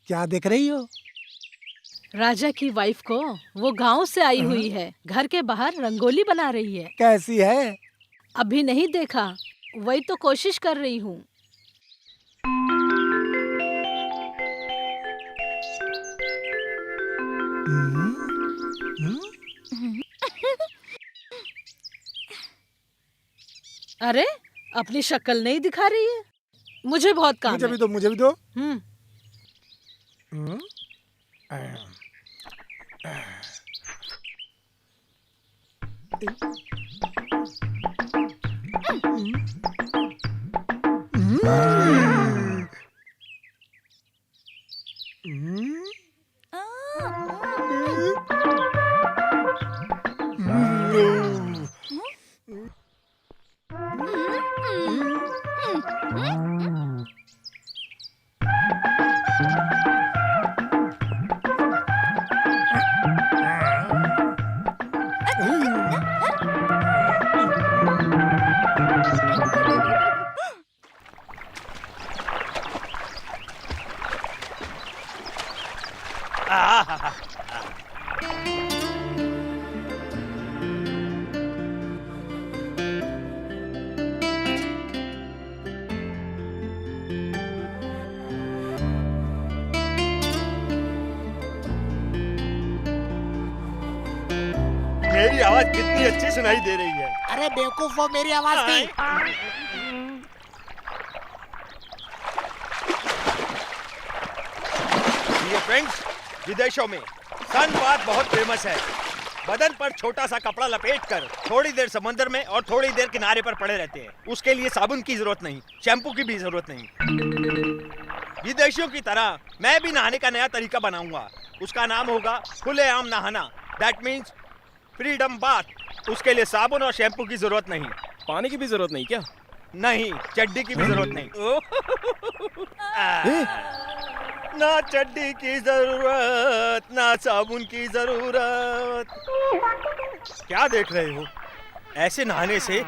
क्या देख रही हो? राजा की वाइफ को, वो गांव से आई हुई है, घर के बाहर रंगोली बना रही है। कैसी है? अभी नहीं देखा, वही तो कोशिश कर रही हूँ। अरे, अपनी शक्ल नहीं दिखा रही है। मुझे बहुत काम मुझे है। भी दो, मुझे भी दो। मेरी आवाज कितनी अच्छी सुनाई दे रही है। अरे बेवकूफ, वो मेरी आवाज थी। ये फ्रेंड्स, विदेशों में सनबाथ बहुत फेमस है। बदन पर छोटा सा कपड़ा लपेटकर थोड़ी देर समंदर में और थोड़ी देर किनारे पर पड़े रहते हैं। उसके लिए साबुन की जरूरत नहीं, शैम्पू की भी जरूरत नहीं। विदेशियों की तरह मैं भी नहाने का नया तरीका बनाऊंगा। उसका नाम होगा खुलेआम नहाना। That means freedom bath. उसके लिए साबुन और शैम्पू की जरूरत नहीं। पानी की भी जरूरत नहीं क्या? नहीं, चड्डी की भी जरूरत नहीं। ना चड्डी की जरूरत, ना साबुन की जरूरत। क्या देख रहे हो? ऐसे नहाने से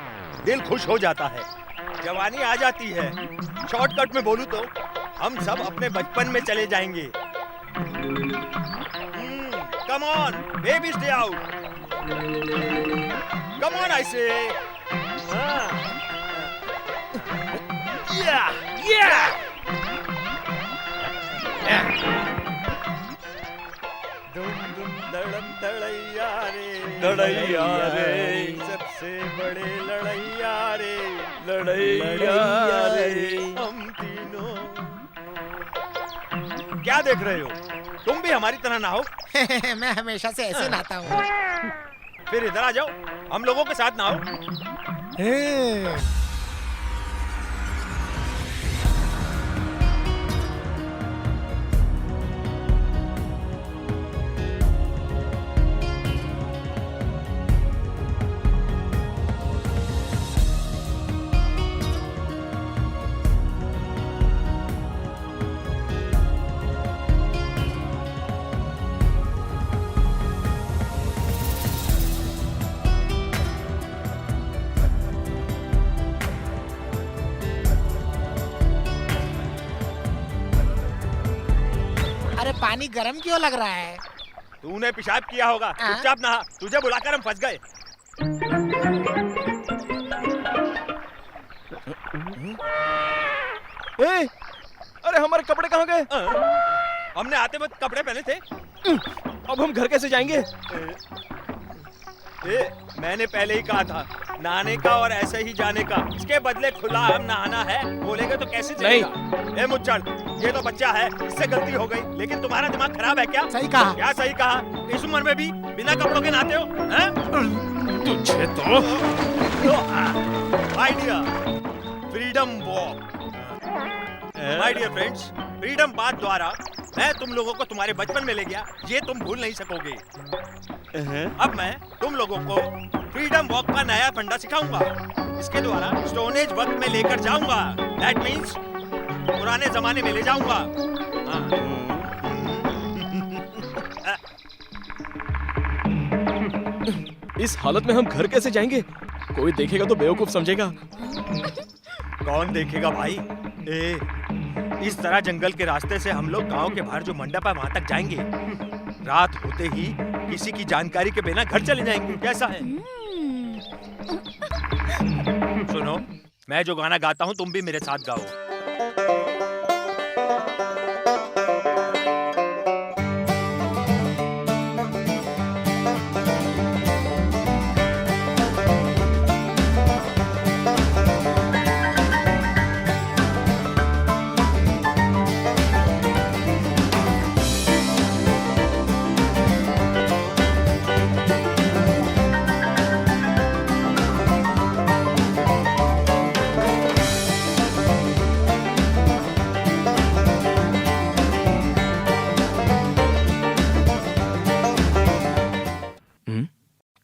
दिल खुश हो जाता है, जवानी आ जाती है। शॉर्टकट में बोलूं तो हम सब अपने बचपन में चले जाएंगे। Come on baby, stay out. Come on I से। या दुम दुम दड़म लड़ैया रे, सबसे बड़े लड़ैया रे, लड़ैया रे हम तीनों। क्या देख रहे हो? तुम भी हमारी तरह नहाओ। मैं हमेशा से ऐसे नहाता हूँ। फिर इधर आ जाओ, हम लोगों के साथ नहाओ। अरे पानी गर्म क्यों लग रहा है? तूने पेशाब किया होगा, चुपचाप नहा। तुझे बुलाकर हम फंस गए। अरे हमारे कपड़े कहाँ गए? हमने आते वक्त कपड़े पहने थे। अब हम घर कैसे जाएंगे? मैंने पहले ही कहा था, नहाने का और ऐसे ही जाने का। इसके बदले खुला हम नहाना है, बोलेगे तो कैसे चलेगा? मुच्चड़, ये तो बच्चा है, इससे गलती हो गई। लेकिन तुम्हारा दिमाग खराब है क्या? सही कहा। क्या सही कहा? इस उम्र में भी बिना कपड़ों के नहाते हो? तुझे तो idea freedom walk. My dear friends, freedom बात द्वारा मैं तुम लोगों को तुम्हारे बचपन में ले गया, ये तुम भूल नहीं सकोगे। अब मैं तुम लोगों को फ्रीडम वॉक का नया फंडा सिखाऊंगा। इसके द्वारा स्टोन एज वक्त में लेकर जाऊंगा। दैट मींस पुराने जमाने में ले जाऊंगा। इस हालत में हम घर कैसे जाएंगे? कोई देखेगा तो बेवकूफ समझेगा। कौन देखेगा भाई? इस तरह जंगल के रास्ते से हम लोग गांव के बाहर जो मंडप है वहां तक जाएंगे। रात होते ही किसी की जानकारी के बिना घर चले जाएंगे। कैसा है? सुनो, मैं जो गाना गाता हूँ तुम भी मेरे साथ गाओ।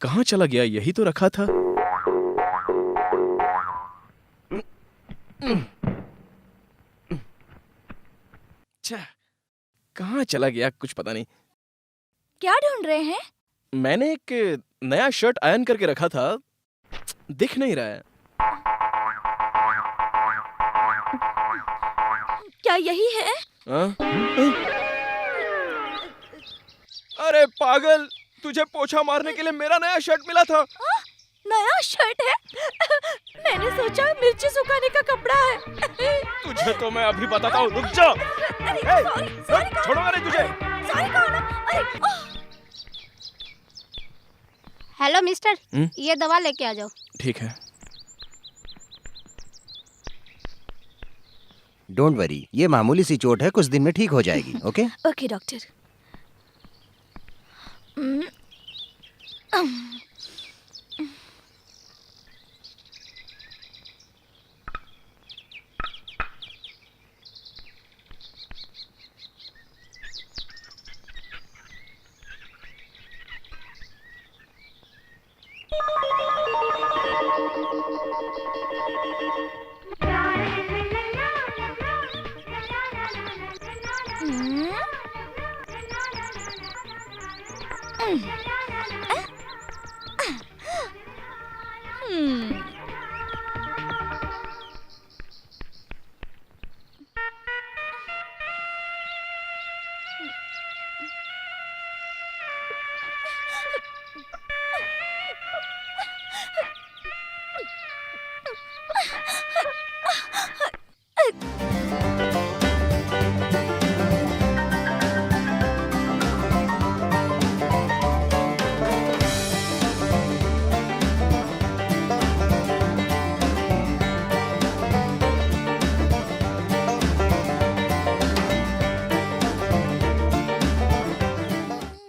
कहाँ चला गया? यही तो रखा था। कहाँ चला गया? कुछ पता नहीं। क्या ढूंढ रहे हैं? मैंने एक नया शर्ट आयरन करके रखा था, दिख नहीं रहा है। क्या यही है? अरे पागल, तुझे पोछा मारने के लिए मेरा नया शर्ट मिला था। नया शर्ट है? मैंने सोचा मिर्ची सुखाने का कपड़ा है। तुझे तो मैं अभी बताता हूँ, रुक जा। छोड़ूंगा नहीं तुझे। हेलो मिस्टर, ये दवा लेके आ जाओ। ठीक है। डोंट वरी, ये मामूली सी चोट है, कुछ दिन में ठीक हो जाएगी। ओके? Okay doctor.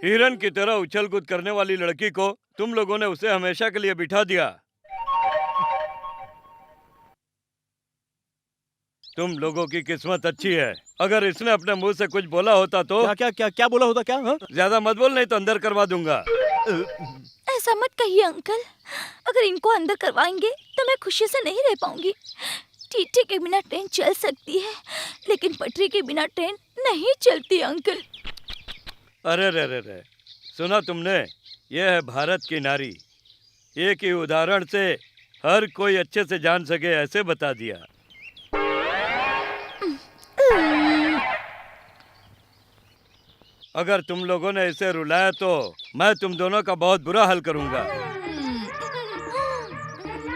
हिरन की तरह उछल कूद करने वाली लड़की को तुम लोगों ने उसे हमेशा के लिए बिठा दिया। तुम लोगों की किस्मत अच्छी है। अगर इसने अपने मुंह से कुछ बोला होता तो क्या बोला होता क्या? हाँ? ज्यादा मत बोल, नहीं तो अंदर करवा दूंगा। ऐसा मत कहिए अंकल। अगर इनको अंदर करवाएंगे तो मैं खुशी से नहीं रह पाऊंगी। टीटी के बिना ट्रेन चल सकती है, लेकिन पटरी के बिना ट्रेन नहीं चलती अंकल। अरे रे रे रे, सुना तुमने? ये है भारत की नारी। एक ही उदाहरण से हर कोई अच्छे से जान सके ऐसे बता दिया। अगर तुम लोगों ने इसे रुलाया तो मैं तुम दोनों का बहुत बुरा हाल करूंगा।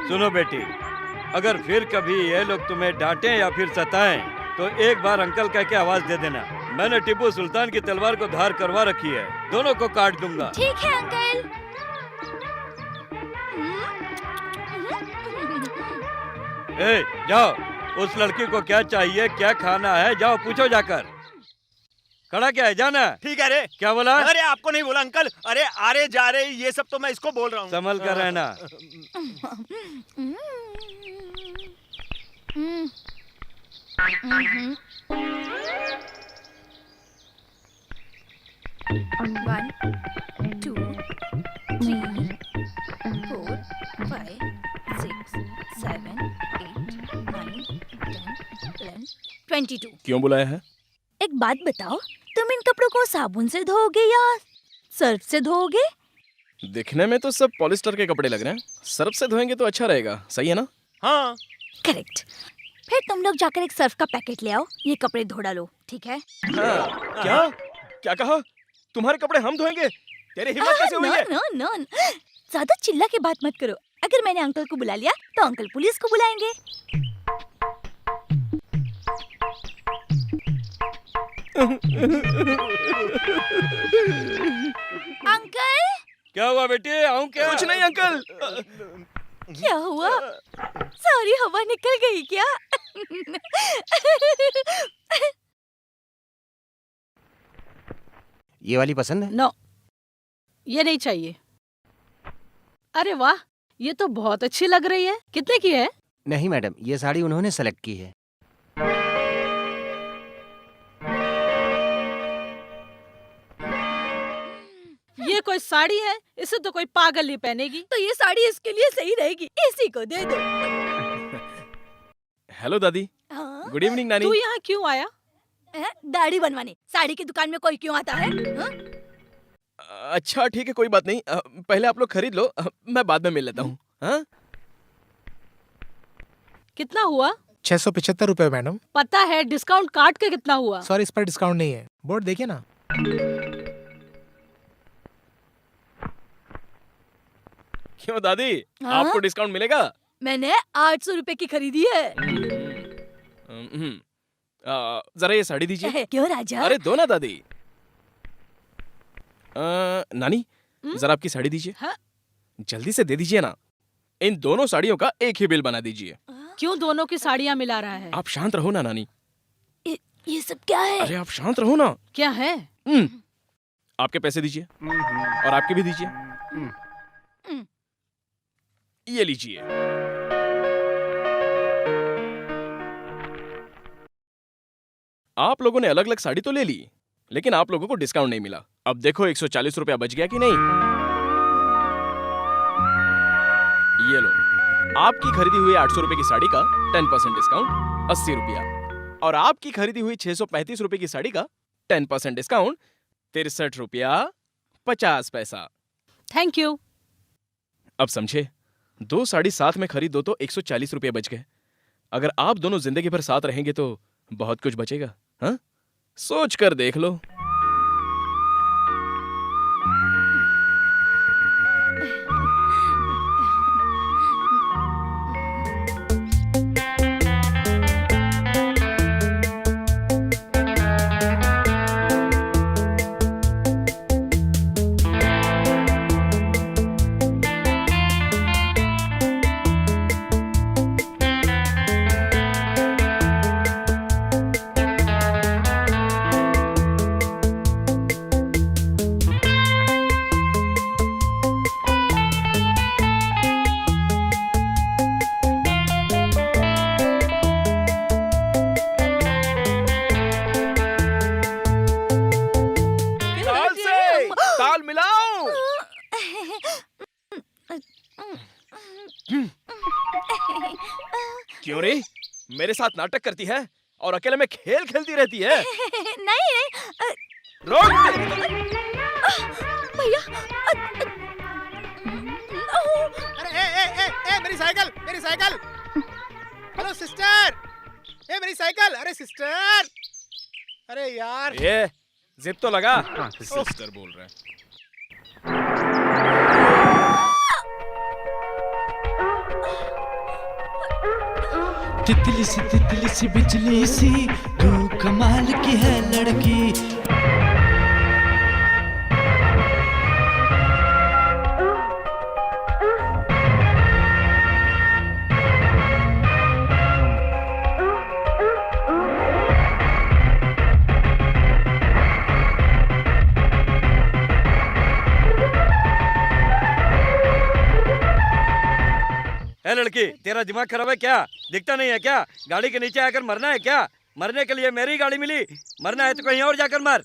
सुनो बेटी, अगर फिर कभी ये लोग तुम्हें डांटें या फिर सताएं तो एक बार अंकल कह के आवाज दे देना। मैंने टीपू सुल्तान की तलवार को धार करवा रखी है, दोनों को काट दूंगा। ठीक है अंकल। ए, जाओ, उस लड़की को क्या चाहिए, क्या खाना है, जाओ पूछो जाकर। खड़ा क्या है, जाना। ठीक है रे। क्या बोला? अरे आपको नहीं बोला अंकल। अरे आ रहे जा रहे ये सब तो मैं इसको बोल रहा हूँ। संभल कर रहना। One, two, three, 4, 5, 6, 7, 8, 9, 10, 11, 22। क्यों बुलाया है? एक बात बताओ, तुम इन कपड़ों को साबुन से धोओगे या सर्फ से धोओगे? दिखने में तो सब पॉलिस्टर के कपड़े लग रहे हैं। सर्फ से धोएंगे तो अच्छा रहेगा, सही है ना? हाँ करेक्ट। फिर तुम लोग जाकर एक सर्फ का पैकेट ले आओ, ये कपड़े धो डालो, ठीक है? हाँ। क्या क्या कहा? तुम्हारे कपड़े हम धोएंगे? तेरी हिम्मत कैसे हुई है? नो, ज्यादा चिल्ला के बात मत करो। अगर मैंने अंकल को बुला लिया तो अंकल पुलिस को बुलाएंगे। अंकल, क्या हुआ बेटी? आऊं क्या? कुछ नहीं अंकल। क्या हुआ? सारी हवा निकल गई क्या? ये वाली पसंद है? नो, ये नहीं चाहिए। अरे वाह, ये तो बहुत अच्छी लग रही है। कितने की है? नहीं मैडम, ये साड़ी उन्होंने सेलेक्ट की है। ये कोई साड़ी है? इसे तो कोई पागल ही पहनेगी। तो ये साड़ी इसके लिए सही रहेगी, इसी को दे दो। हेलो दादी। हाँ? गुड इवनिंग नानी। तू यहाँ क्यों आया? दाढ़ी बनवाने। साड़ी की दुकान में कोई क्यों आता है? हाँ? अच्छा ठीक है, कोई बात नहीं। पहले आप लोग खरीद लो, मैं बाद में मिल लेता हूँ। हाँ? कितना हुआ? 675 रुपए मैडम। पता है, डिस्काउंट काट के कितना हुआ? सॉरी, इस पर डिस्काउंट नहीं है। बोर्ड देखिए ना। क्यों दादी, हाँ? आपको डिस्काउंट मिलेगा? मैंने 800 रुपए की खरीदी है। जरा ये साड़ी दीजिए। क्यों राजा? अरे दो ना दादी। नानी, जरा आपकी साड़ी दीजिए। हाँ? जल्दी से दे दीजिए ना। इन दोनों साड़ियों का एक ही बिल बना दीजिए। क्यों दोनों की साड़ियाँ मिला रहा है? आप शांत रहो ना नानी। ये सब क्या है? अरे आप शांत रहो ना। क्या है? आपके पैसे दीजिए और आपके भी दीजिए। ये लीजिए। आप लोगों ने अलग अलग साड़ी तो ले ली, लेकिन आप लोगों को डिस्काउंट नहीं मिला। अब देखो 140 रुपया बच गया कि नहीं। ये लो, आपकी खरीदी हुई 800 रुपए की साड़ी का 10% डिस्काउंट 80 रुपया, और आपकी खरीदी हुई 635 रुपए की साड़ी का 10% डिस्काउंट 63 रुपया 50 पैसा। Thank you. अब समझे, 2 साड़ी साथ में खरीद दो तो 140 रुपये बच गए। अगर आप दोनों जिंदगी भर साथ रहेंगे तो बहुत कुछ बचेगा। हाँ, सोच कर देख लो। गौरी मेरे साथ नाटक करती है और अकेले में खेल खेलती रहती है। नहीं रोक भैया। अरे मेरी साइकिल, मेरी साइकिल। हेलो सिस्टर, मेरी साइकिल। अरे सिस्टर, अरे यार ये जिप तो लगा। सिस्टर बोल रहा है। तितली सी बिजली सी, तू कमाल की है लड़की। ए लड़की, तेरा दिमाग खराब है क्या? दिखता नहीं है क्या? गाड़ी के नीचे आकर मरना है क्या? मरने के लिए मेरी गाड़ी मिली, मरना है तो कहीं और जाकर मर।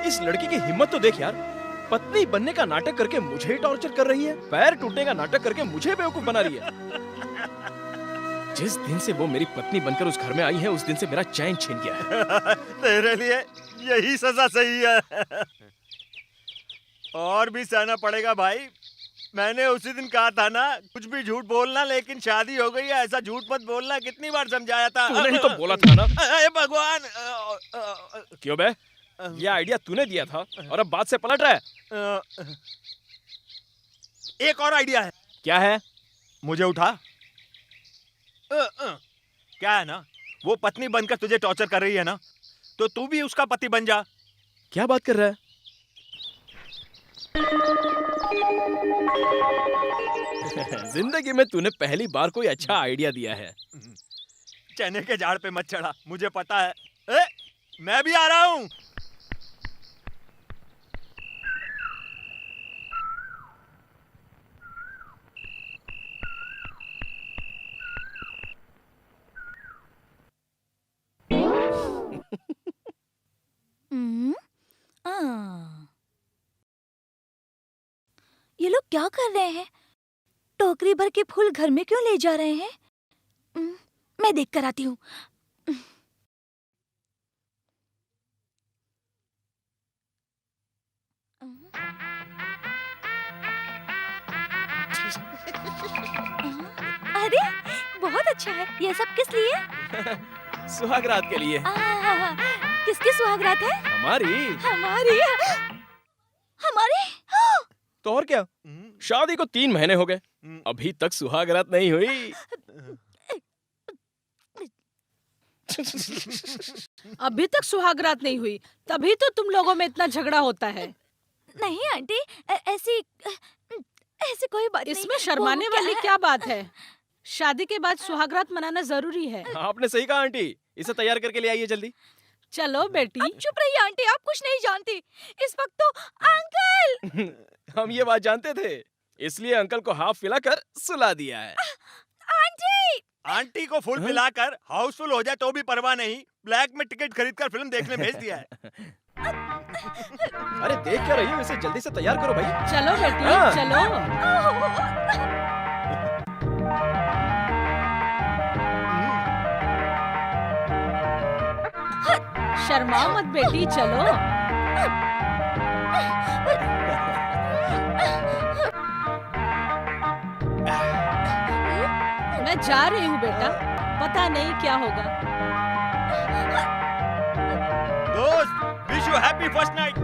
इस लड़की की हिम्मत तो देख यार, पत्नी बनने का नाटक करके मुझे ही टॉर्चर कर रही है, पैर टूटने का नाटक करके मुझे बेवकूफ बना रही है। जिस दिन से वो मेरी पत्नी बनकर उस घर में आई है, उस दिन से मेरा चैन छिन गया है। तेरे लिए यही सजा सही है। और भी सहना पड़ेगा भाई। मैंने उसी दिन कहा था ना, कुछ भी झूठ बोलना, लेकिन शादी हो गई है ऐसा झूठ मत बोलना। कितनी बार समझाया था। तूने ही तो बोला था ना। अरे भगवान। क्यों बे? ये आइडिया तूने दिया था और अब बात से पलट रहा है। एक और आइडिया है। क्या है? मुझे उठा। क्या है ना, वो पत्नी बनकर तुझे टॉर्चर कर रही है ना, तो तू भी उसका पति बन जा। क्या बात कर रहा है? जिंदगी में तूने पहली बार कोई अच्छा आइडिया दिया है। चने के झाड़ पे मत चढ़ा, मुझे पता है। मैं भी आ रहा हूँ। ये लोग क्या कर रहे हैं? टोकरी भर के फूल घर में क्यों ले जा रहे हैं? मैं देख कर आती हूँ। अरे बहुत अच्छा है। ये सब किस लिए? सुहागरात के लिए। किसकी सुहागरात है? हमारी। हमारी? हमारी? तो और क्या, शादी को 3 महीने हो गए, अभी तक सुहागरात नहीं हुई। अभी तक सुहागरात नहीं हुई, तभी तो तुम लोगों में इतना झगड़ा होता है। नहीं आंटी, ऐसी कोई बात नहीं। इसमें शर्माने वाली क्या बात है? शादी के बाद सुहागरात मनाना जरूरी है। आपने सही कहा आंटी, इसे तैयार करके ले आइए जल्दी। चलो बेटी। आप चुप रहिए आंटी, आप कुछ नहीं जानती। इस वक्त तो अंकल। हम ये बात जानते थे, इसलिए अंकल को हाफ पिलाकर सुला दिया है। आंटी! आंटी को फुल पिलाकर हाउसफुल हो जाए तो भी परवाह नहीं, ब्लैक में टिकट खरीदकर फिल्म देखने भेज दिया है। अरे देख क्या रही हो, इसे जल्दी से तैयार करो भाई। चलो बेटी, चलो। शर्माओ मत बेटी, चलो। मैं जा रही हूँ बेटा, पता नहीं क्या होगा। दोस्त, wish you happy first night.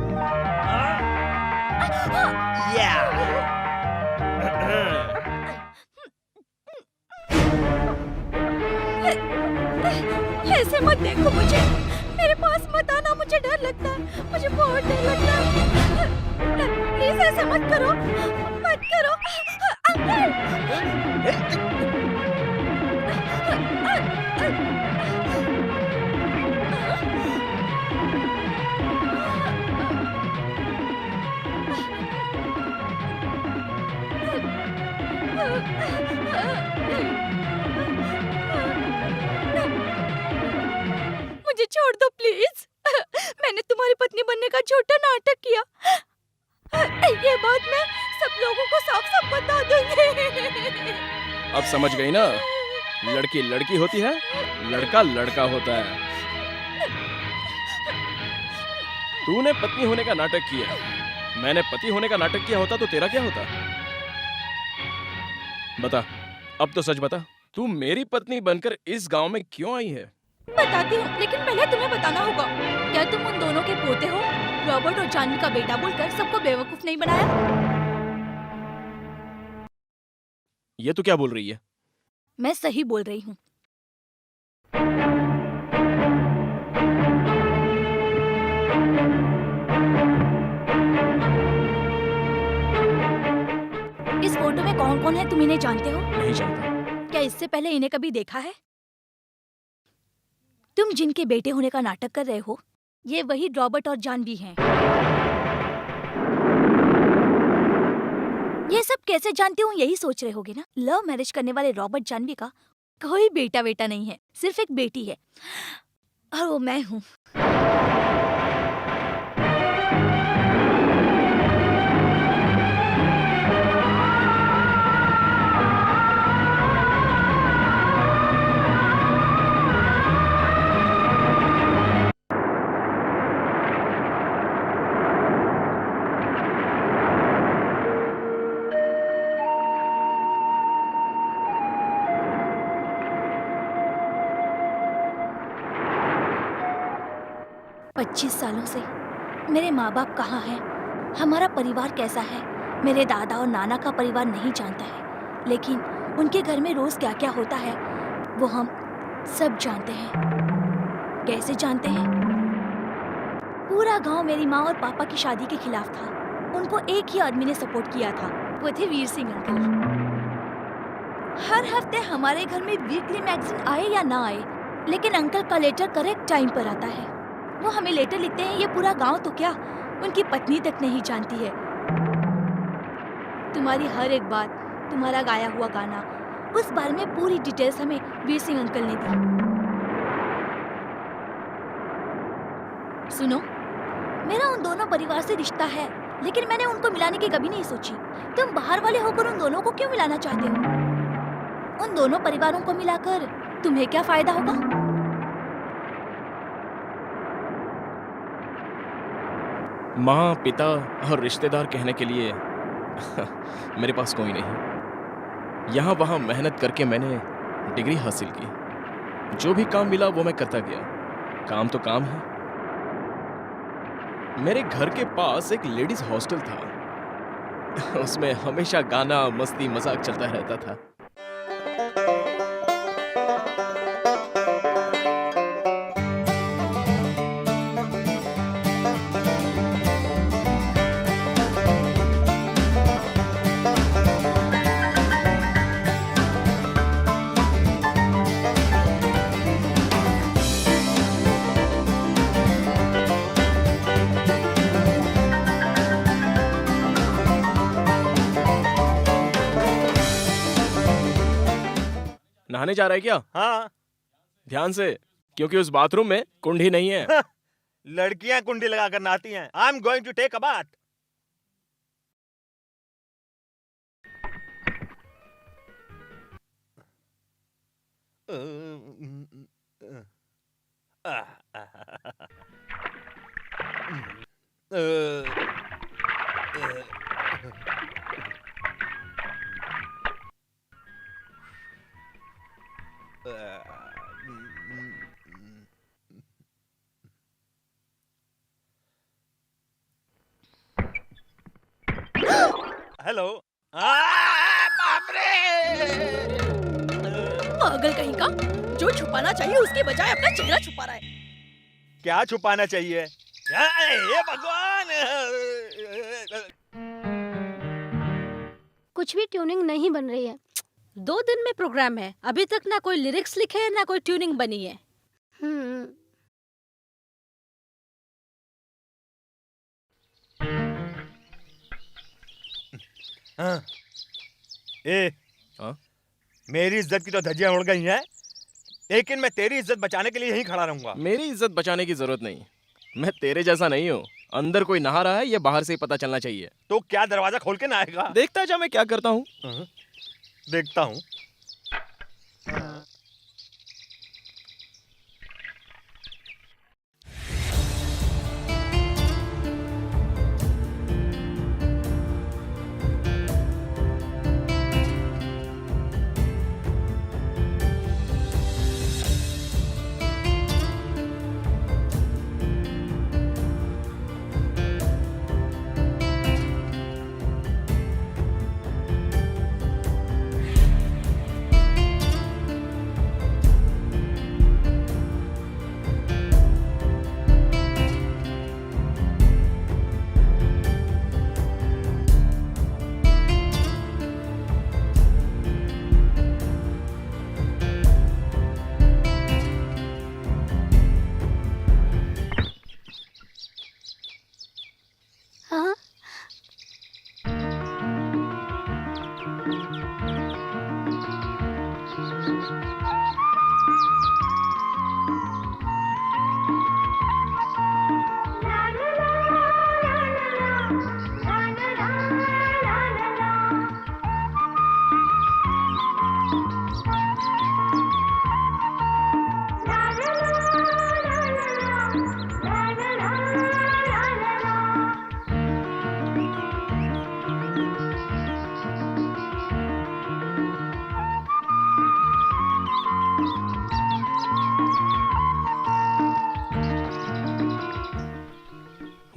ऐसे मत देखो मुझे, मेरे पास मत आना, मुझे डर लगता है, मुझे बहुत डर लगता है। प्लीज ऐसा मत करो, मत करो। मुझे छोड़ दो प्लीज। मैंने तुम्हारी पत्नी बनने का झूठा नाटक किया। ये बात मैं सब लोगों को साफ साफ बता दूंगी। अब समझ गई ना? लड़की लड़की होती है, लड़का लड़का होता है। तूने पत्नी होने का नाटक किया, मैंने पति होने का नाटक किया होता तो तेरा क्या होता? बता, अब तो सच बता, तू मेरी पत्नी बनकर इस गांव में क्यों आई है? बताती हूँ, लेकिन पहले तुम्हें बताना होगा। क्या तुम उन दोनों के पोते हो? रॉबर्ट और जानवी का बेटा बोलकर सबको बेवकूफ नहीं बनाया? ये तू क्या बोल रही है? मैं सही बोल रही हूँ। इस फोटो में कौन कौन है तुम इन्हें जानते हो? नहीं जानता। क्या इससे पहले इन्हें कभी देखा है? तुम जिनके बेटे होने का नाटक कर रहे हो, ये वही रॉबर्ट और जानवी हैं। ये सब कैसे जानते हो यही सोच रहे होगे ना। लव मैरिज करने वाले रॉबर्ट जानवी का कोई बेटा बेटा नहीं है, सिर्फ एक बेटी है, और वो मैं हूँ। पच्चीस सालों से मेरे माँ बाप कहाँ हैं, हमारा परिवार कैसा है, मेरे दादा और नाना का परिवार नहीं जानता है, लेकिन उनके घर में रोज क्या क्या होता है वो हम सब जानते हैं। कैसे जानते हैं? पूरा गांव मेरी माँ और पापा की शादी के खिलाफ था। उनको एक ही आदमी ने सपोर्ट किया था, वो थे वीर सिंह अंकल। हर हफ्ते हमारे घर में वीकली मैगजीन आए या ना आए, लेकिन अंकल का लेटर करेक्ट टाइम पर आता है। वो हमें लेटर लिखते हैं, ये पूरा गांव तो क्या, उनकी पत्नी तक नहीं जानती है। तुम्हारी हर एक बात, तुम्हारा गाया हुआ गाना, उस बारे में पूरी डिटेल्स हमें वीर सिंह अंकल ने दी। सुनो, मेरा उन दोनों परिवार से रिश्ता है, लेकिन मैंने उनको मिलाने की कभी नहीं सोची। तुम बाहर वाले होकर उन दोनों को क्यों मिलाना चाहते हो? उन दोनों परिवारों को मिलाकर तुम्हें क्या फायदा होगा? माँ, पिता और रिश्तेदार कहने के लिए मेरे पास कोई नहीं। यहाँ वहाँ मेहनत करके मैंने डिग्री हासिल की, जो भी काम मिला वो मैं करता गया। काम तो काम है। मेरे घर के पास एक लेडीज हॉस्टल था, उसमें हमेशा गाना, मस्ती, मजाक चलता रहता था। नहाने जा रहा है क्या? हाँ। ध्यान से, क्योंकि उस बाथरूम में कुंडी नहीं है। लड़कियां कुंडी लगाकर नहाती हैं। I am going to take a bath. Hello. बाप रे! पागल कहीं का, जो छुपाना चाहिए उसके बजाय अपना चेहरा छुपा रहा है। क्या छुपाना चाहिए? हे भगवान! कुछ भी ट्यूनिंग नहीं बन रही है। 2 दिन में प्रोग्राम है, अभी तक ना कोई लिरिक्स लिखे हैं ना कोई ट्यूनिंग बनी है। हाँ। मेरी इज्जत की तो धज्जियां उड़ गई हैं, लेकिन मैं तेरी इज्जत बचाने के लिए यहीं खड़ा रहूंगा। मेरी इज्जत बचाने की जरूरत नहीं, मैं तेरे जैसा नहीं हूँ। अंदर कोई नहा रहा है, ये बाहर से ही पता चलना चाहिए। तो क्या दरवाजा खोल के नहाएगा? देखता जा मैं क्या करता हूँ। देखता हूँ।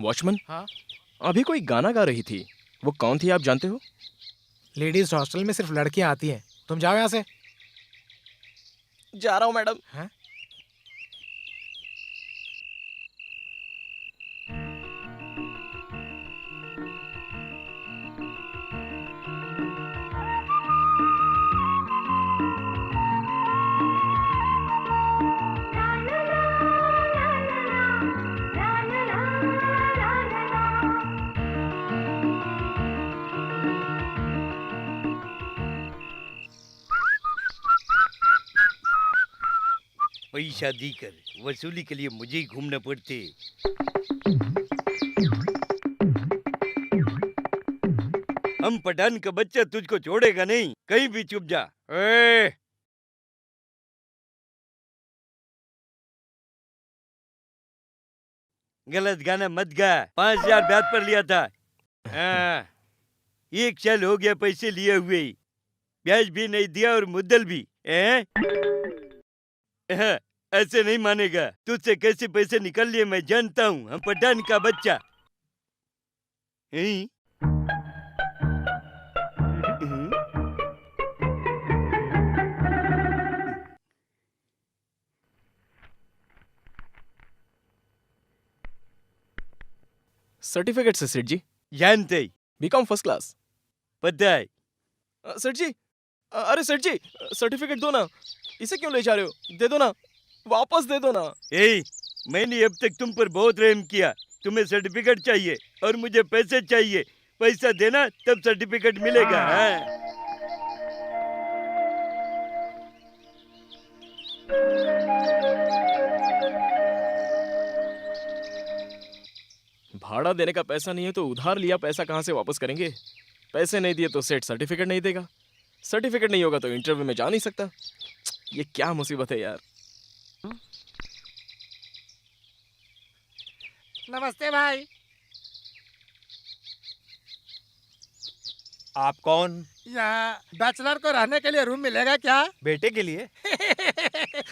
वॉचमैन, हाँ? अभी कोई गाना गा रही थी, वो कौन थी आप जानते हो? लेडीज हॉस्टल में सिर्फ लड़कियां आती हैं। तुम जाओ यहाँ से। जा रहा हूँ मैडम। हाँ? पैसा देकर वसूली के लिए मुझे ही घूमना पड़ते। हम पठान का बच्चा तुझको छोड़ेगा नहीं, कहीं भी चुप जा। ए! गलत गाना मत गा। 5000 ब्याज पर लिया था। हाँ, 1 साल हो गया पैसे लिए हुए, ब्याज भी नहीं दिया और मुद्दल भी। ऐसे नहीं मानेगा। तुझसे कैसे पैसे निकल लिए मैं जानता हूँ। हम पठान का बच्चा। सर्टिफिकेट से सेठ जी। जानते ही। BCom first class. पता है। सेठ जी, अरे सेठ जी, सर्टिफिकेट दो ना। इसे क्यों ले जा रहे हो? दे दो ना, वापस दे दो ना। मैंने अब तक तुम पर बहुत रहम किया। तुम्हें सर्टिफिकेट चाहिए और मुझे पैसे चाहिए। पैसा देना तब सर्टिफिकेट मिलेगा। हाँ। भाड़ा देने का पैसा नहीं है तो उधार लिया पैसा कहाँ से वापस करेंगे? पैसे नहीं दिए तो सेठ सर्टिफिकेट नहीं देगा। सर्टिफिकेट नहीं होगा तो इंटरव्यू में जा नहीं सकता। ये क्या मुसीबत है यार। नमस्ते भाई। आप कौन? यहाँ बैचलर को रहने के लिए रूम मिलेगा क्या? बेटे के लिए?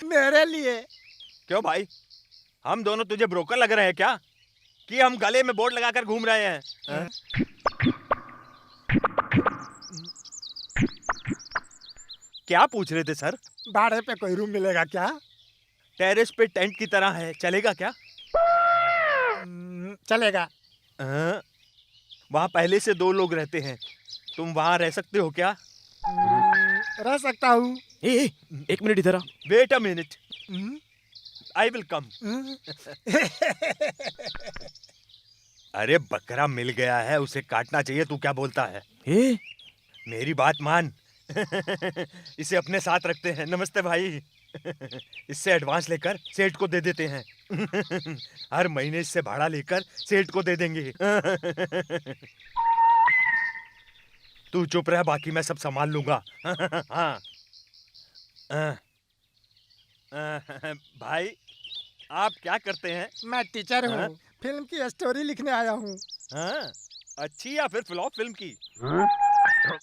मेरे लिए। क्यों भाई, हम दोनों तुझे ब्रोकर लग रहे हैं क्या कि हम गले में बोर्ड लगाकर घूम रहे हैं? क्या पूछ रहे थे सर? भाड़े पे कोई रूम मिलेगा क्या? टेरेस पे टेंट की तरह है, चलेगा क्या? चलेगा। वहाँ पहले से 2 लोग रहते हैं, तुम वहाँ रह सकते हो क्या? रह सकता हूँ। 1 मिनट इधर आ। Wait a minute, I will come. अरे बकरा मिल गया है, उसे काटना चाहिए, तू क्या बोलता है? मेरी बात मान। इसे अपने साथ रखते हैं। नमस्ते भाई। इससे एडवांस लेकर सेठ को दे देते हैं। हर महीने इससे भाड़ा लेकर सेठ को दे देंगे। तू चुप रह, बाकी मैं सब संभाल लूंगा। हाँ। भाई आप क्या करते हैं? मैं टीचर हूँ। फिल्म की स्टोरी लिखने आया हूँ। अच्छी या फिर फ्लॉप फिल्म की?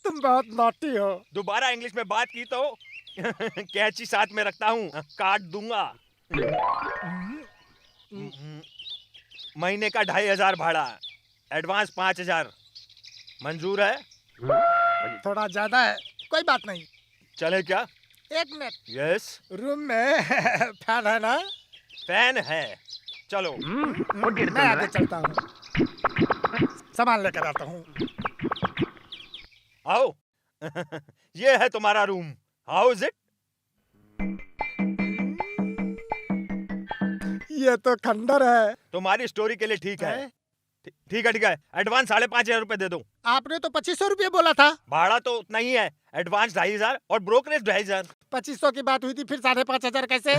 तुम बहुत नॉटी हो। दोबारा इंग्लिश में बात की तो कैची साथ में रखता हूँ, काट दूंगा। महीने का 2500 भाड़ा, एडवांस 5000। मंजूर है? थोड़ा ज्यादा है, कोई बात नहीं। चले क्या? 1 मिनट। यस। रूम में फैन है ना? फैन है, चलो। मैं आगे चलता हूँ, सामान लेकर आता हूँ। आओ। ये है तुम्हारा रूम। How is it? ये तो खंडर है। तुम्हारी स्टोरी के लिए ठीक है। ठीक है। एडवांस 5500 रुपए दे दो। आपने तो 2500 रुपये बोला था। भाड़ा तो उतना ही है, एडवांस 2500 और ब्रोकरेज 2500। 2500 की बात हुई थी, फिर 5500 कैसे?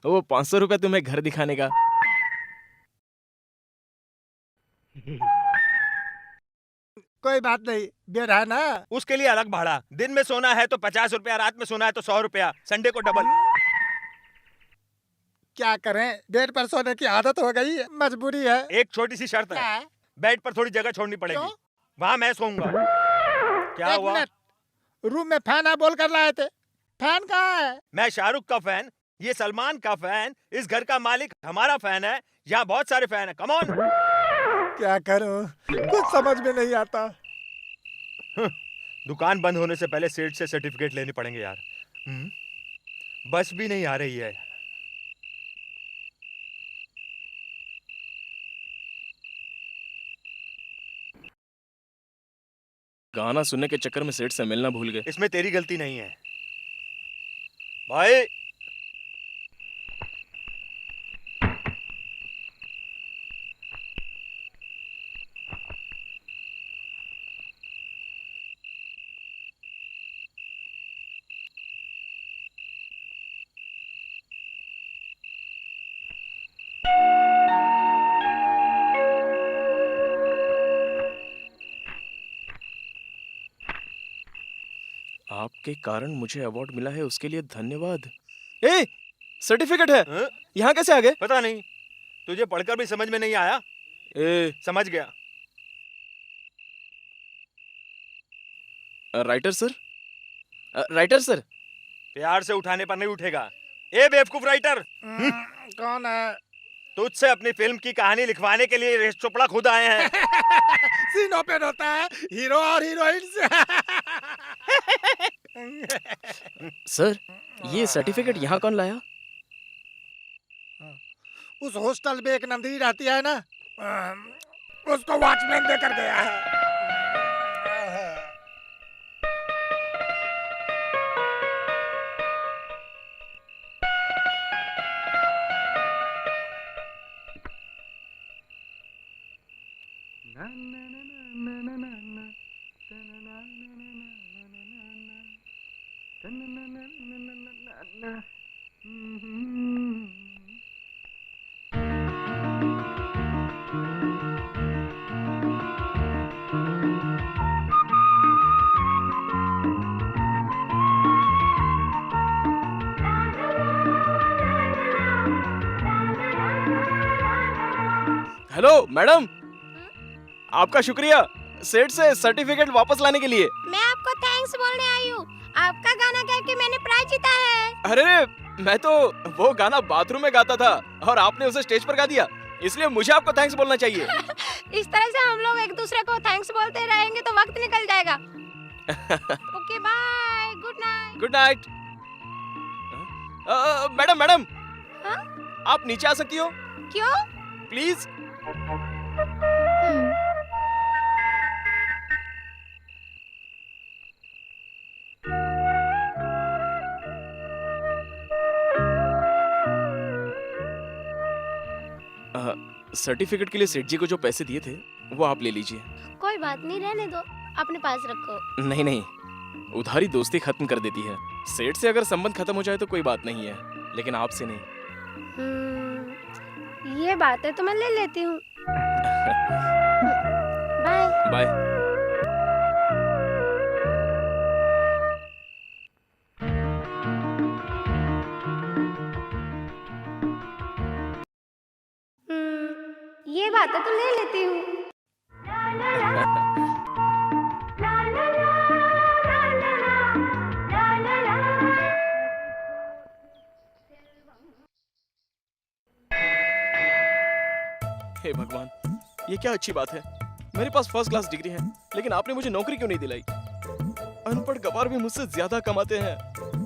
वो 500 रुपए तुम्हें घर दिखाने का। कोई बात नहीं, बेड है ना? उसके लिए अलग भाड़ा। दिन में सोना है तो 50 रुपया, रात में सोना है तो 100 रुपया, संडे को डबल। क्या करें, बेड पर सोने की आदत हो गई, मजबूरी है। एक छोटी सी शर्त है, बेड पर थोड़ी जगह छोड़नी पड़ेगी। वहाँ मैं सोऊंगा। क्या एक हुआ? मिनट, रूम में फैन है बोल कर लाए थे, फैन कहाँ है? मैं शाहरुख का फैन, ये सलमान का फैन, इस घर का मालिक हमारा फैन है, यहाँ बहुत सारे फैन है। Come on. क्या करूं, कुछ समझ में नहीं आता। दुकान बंद होने से पहले सेठ से सर्टिफिकेट लेने पड़ेंगे यार। बस भी नहीं आ रही है। गाना सुनने के चक्कर में सेठ से मिलना भूल गए। इसमें तेरी गलती नहीं है भाई। आपके कारण मुझे अवार्ड मिला है, उसके लिए धन्यवाद। ए, सर्टिफिकेट है। यहाँ कैसे आ गए? पता नहीं, तुझे पढ़कर भी समझ में नहीं आया? समझ गया। Writer sir, writer sir. प्यार से उठाने पर नहीं उठेगा। ए बेवकूफ राइटर। कौन है? तुझसे अपनी फिल्म की कहानी लिखवाने के लिए यश चोपड़ा खुद आए हैं। सीन ओपन होता है हीरो और हीरोइन से। सर, ये सर्टिफिकेट यहाँ कौन लाया? उस हॉस्टल में एक नंदिनी रहती है ना, उसको वॉचमैन देकर गया है। हेलो मैडम, आपका शुक्रिया सेठ से सर्टिफिकेट वापस लाने के लिए। मैं आपको थैंक्स बोलने आई हूँ। आपका गाना गा के मैंने प्राइज जीता है। अरे मैं तो वो गाना बाथरूम में गाता था और आपने उसे स्टेज पर गा दिया, इसलिए मुझे आपको थैंक्स बोलना चाहिए। इस तरह से हम लोग एक दूसरे को थैंक्स बोलते रहेंगे तो वक्त निकल जाएगा। Okay bye, good night. Good night. Madam madam, हाँ? आप नीचे आ सकती हो? क्यों? प्लीज। सर्टिफिकेट के लिए सेठ जी को जो पैसे दिए थे वो आप ले लीजिए। कोई बात नहीं, रहने दो, अपने पास रखो। नहीं नहीं, उधारी दोस्ती खत्म कर देती है। सेठ से अगर संबंध खत्म हो जाए तो कोई बात नहीं है, लेकिन आपसे नहीं। ये बात है तो मैं ले लेती हूँ। Bye bye. ये बात है तो ले लेती हूँ। हे भगवान, ये क्या अच्छी बात है। मेरे पास फर्स्ट क्लास डिग्री है, लेकिन आपने मुझे नौकरी क्यों नहीं दिलाई? अनपढ़ गवार भी मुझसे ज्यादा कमाते हैं।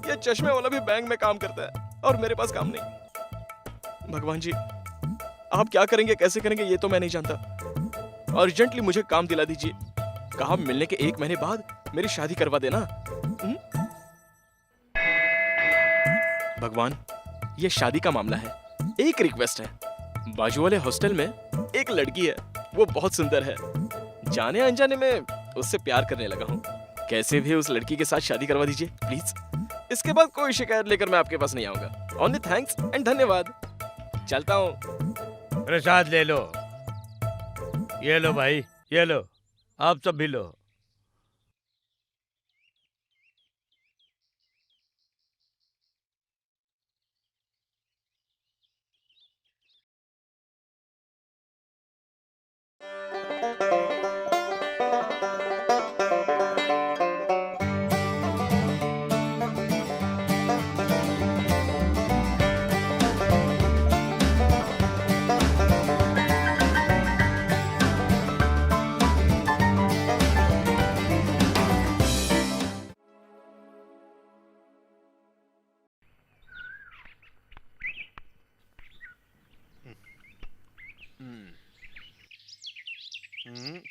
ये चश्मे वाला भी बैंक में काम करता है और मेरे पास काम नहीं। भगवान जी, आप क्या करेंगे, कैसे करेंगे, ये तो मैं नहीं जानता। अर्जेंटली मुझे काम दिला दीजिए। काम मिलने के 1 महीने बाद मेरी शादी करवा देना। भगवान, ये शादी का मामला है। एक रिक्वेस्ट है, बाजू वाले हॉस्टल में एक लड़की है, वो बहुत सुंदर है। जाने अनजाने में उससे प्यार करने लगा हूँ। कैसे भी उस लड़की के साथ शादी करवा दीजिए प्लीज। इसके बाद कोई शिकायत लेकर मैं आपके पास नहीं आऊंगा। ओनली थैंक्स एंड धन्यवाद। चलता हूँ। प्रसाद ले लो। ये लो भाई, ये लो, आप सब भी लो।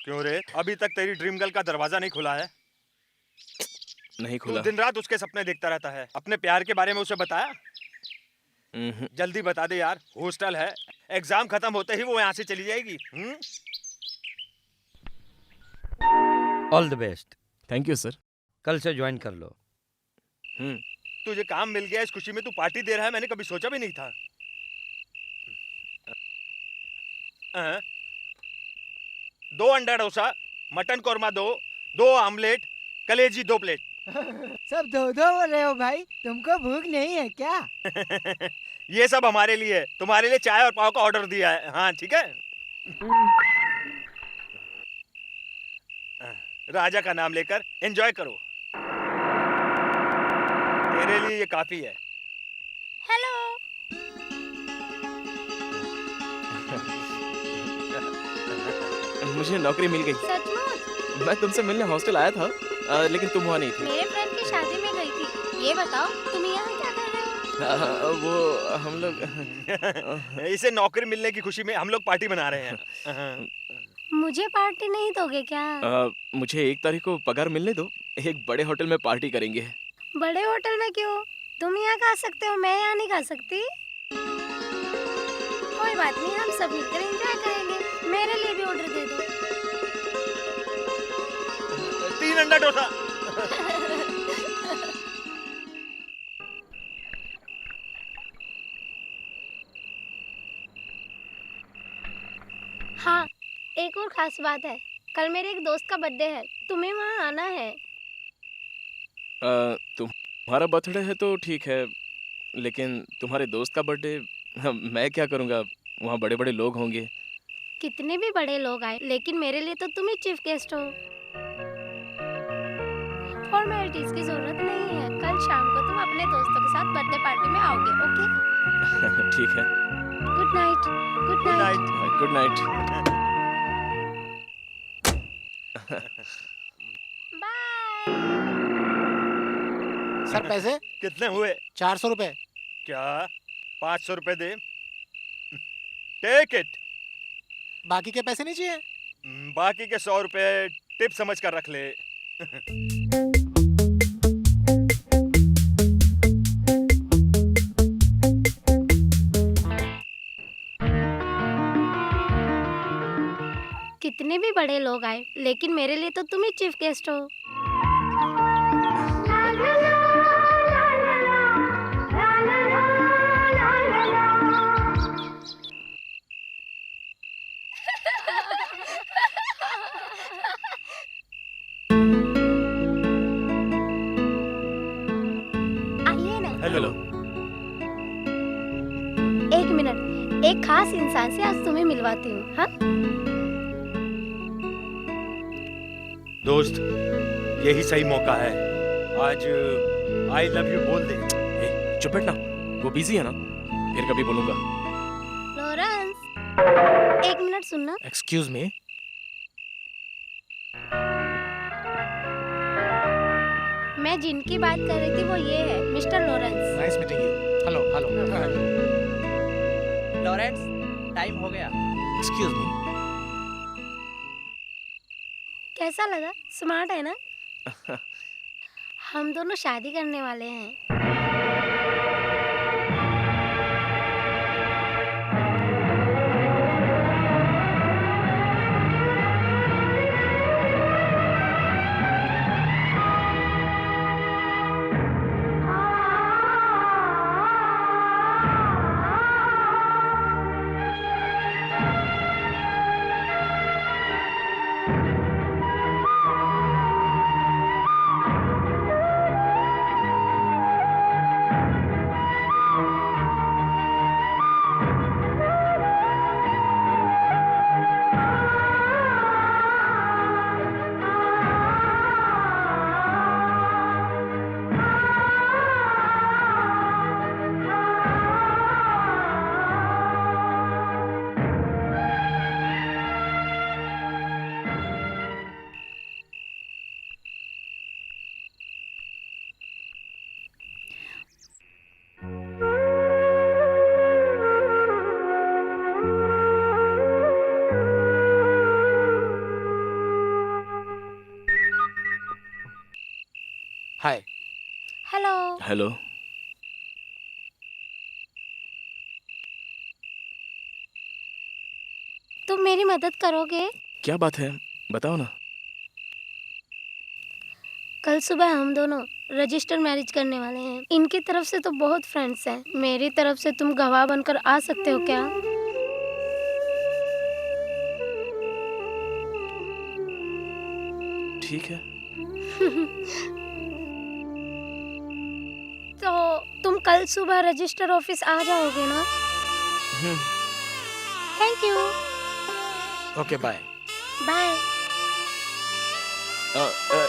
क्यों रे, अभी तक तेरी ड्रीम गर्ल का दरवाजा नहीं खुला है? नहीं तू खुला। दिन रात उसके सपने देखता रहता है। अपने प्यार के बारे में उसे बताया? जल्दी बता दे यार, हॉस्टल है, एग्जाम खत्म होते ही वो यहाँ से चली जाएगी। All the best. Thank you sir. कल से ज्वाइन कर लो। तुझे काम मिल गया, इस खुशी में तू पार्टी दे रहा है, मैंने कभी सोचा भी नहीं था। 2 अंडा डोसा, मटन कोरमा 2 आमलेट, कलेजी 2 प्लेट। सब 2-2 बोल रहे हो भाई, तुमको भूख नहीं है क्या? ये सब हमारे लिए, तुम्हारे लिए चाय और पाव का ऑर्डर दिया है। हाँ ठीक है। राजा का नाम लेकर एंजॉय करो, तेरे लिए ये काफी है। हेलो। मुझे नौकरी मिल गई। सचमुच? मैं तुमसे मिलने हॉस्टल आया था, लेकिन तुम वहाँ नहीं थी। मेरे फ्रेंड की शादी में गई थी। ये बताओ तुम यहाँ क्या कर रहे हो? वो हम लोग इसे नौकरी मिलने की खुशी में हम लोग पार्टी बना रहे हैं। मुझे पार्टी नहीं दोगे क्या? मुझे 1 तारीख को पगार मिलने दो, एक बड़े होटल में पार्टी करेंगे। बड़े होटल में क्यों? तुम यहाँ खा सकते हो, मैं यहाँ नहीं खा सकती। कोई बात नहीं, हम सब मिलकर एंजॉय करेंगे। मेरे लिए भी ऑर्डर दे दो। 3 अंडा डोसा। हाँ, एक और खास बात है, कल मेरे एक दोस्त का बर्थडे है, तुम्हें वहाँ आना है। तुम्हारा बर्थडे है तो ठीक है, लेकिन तुम्हारे दोस्त का बर्थडे मैं क्या करूँगा? वहाँ बड़े बड़े लोग होंगे। कितने भी बड़े लोग आए, लेकिन मेरे लिए तो तुम ही चीफ गेस्ट हो। फॉर्मेलिटीज की जरूरत नहीं है। कल शाम को तुम अपने दोस्तों के साथ बर्थडे पार्टी में आओगे, ओके? ठीक है। Good night. Good night. Good night. Sir पैसे कितने हुए? 400 रुपए। क्या 500 रुपए दे? Take it. बाकी के पैसे नहीं चाहिए? बाकी के 100 रुपए टिप समझ कर रख ले। कितने भी बड़े लोग आए, लेकिन मेरे लिए तो तुम ही चीफ गेस्ट हो। आइए ना। हेलो। एक मिनट, एक खास इंसान से आज तुम्हें मिलवाती हूँ। हाँ दोस्त, यही सही मौका है। आज आई लव यू बोल दे। चुप बैठना, वो बिजी है ना, फिर कभी बोलूंगा। लॉरेंस, एक मिनट सुनना। Excuse me. मैं जिनकी बात कर रही थी वो ये है, mister Lawrence. Nice meeting you. Hello hello. Lawrence, time हो गया। Excuse me. कैसा लगा? स्मार्ट है ना? हम दोनों शादी करने वाले हैं। हाय। हेलो। हेलो। तुम मेरी मदद करोगे? क्या बात है, बताओ ना। कल सुबह हम दोनों रजिस्टर मैरिज करने वाले हैं। इनकी तरफ से तो बहुत फ्रेंड्स हैं, मेरी तरफ से तुम गवाह बनकर आ सकते हो क्या? ठीक है। तो तुम कल सुबह रजिस्टर ऑफिस आ जाओगे ना? Thank you. Okay bye. Bye.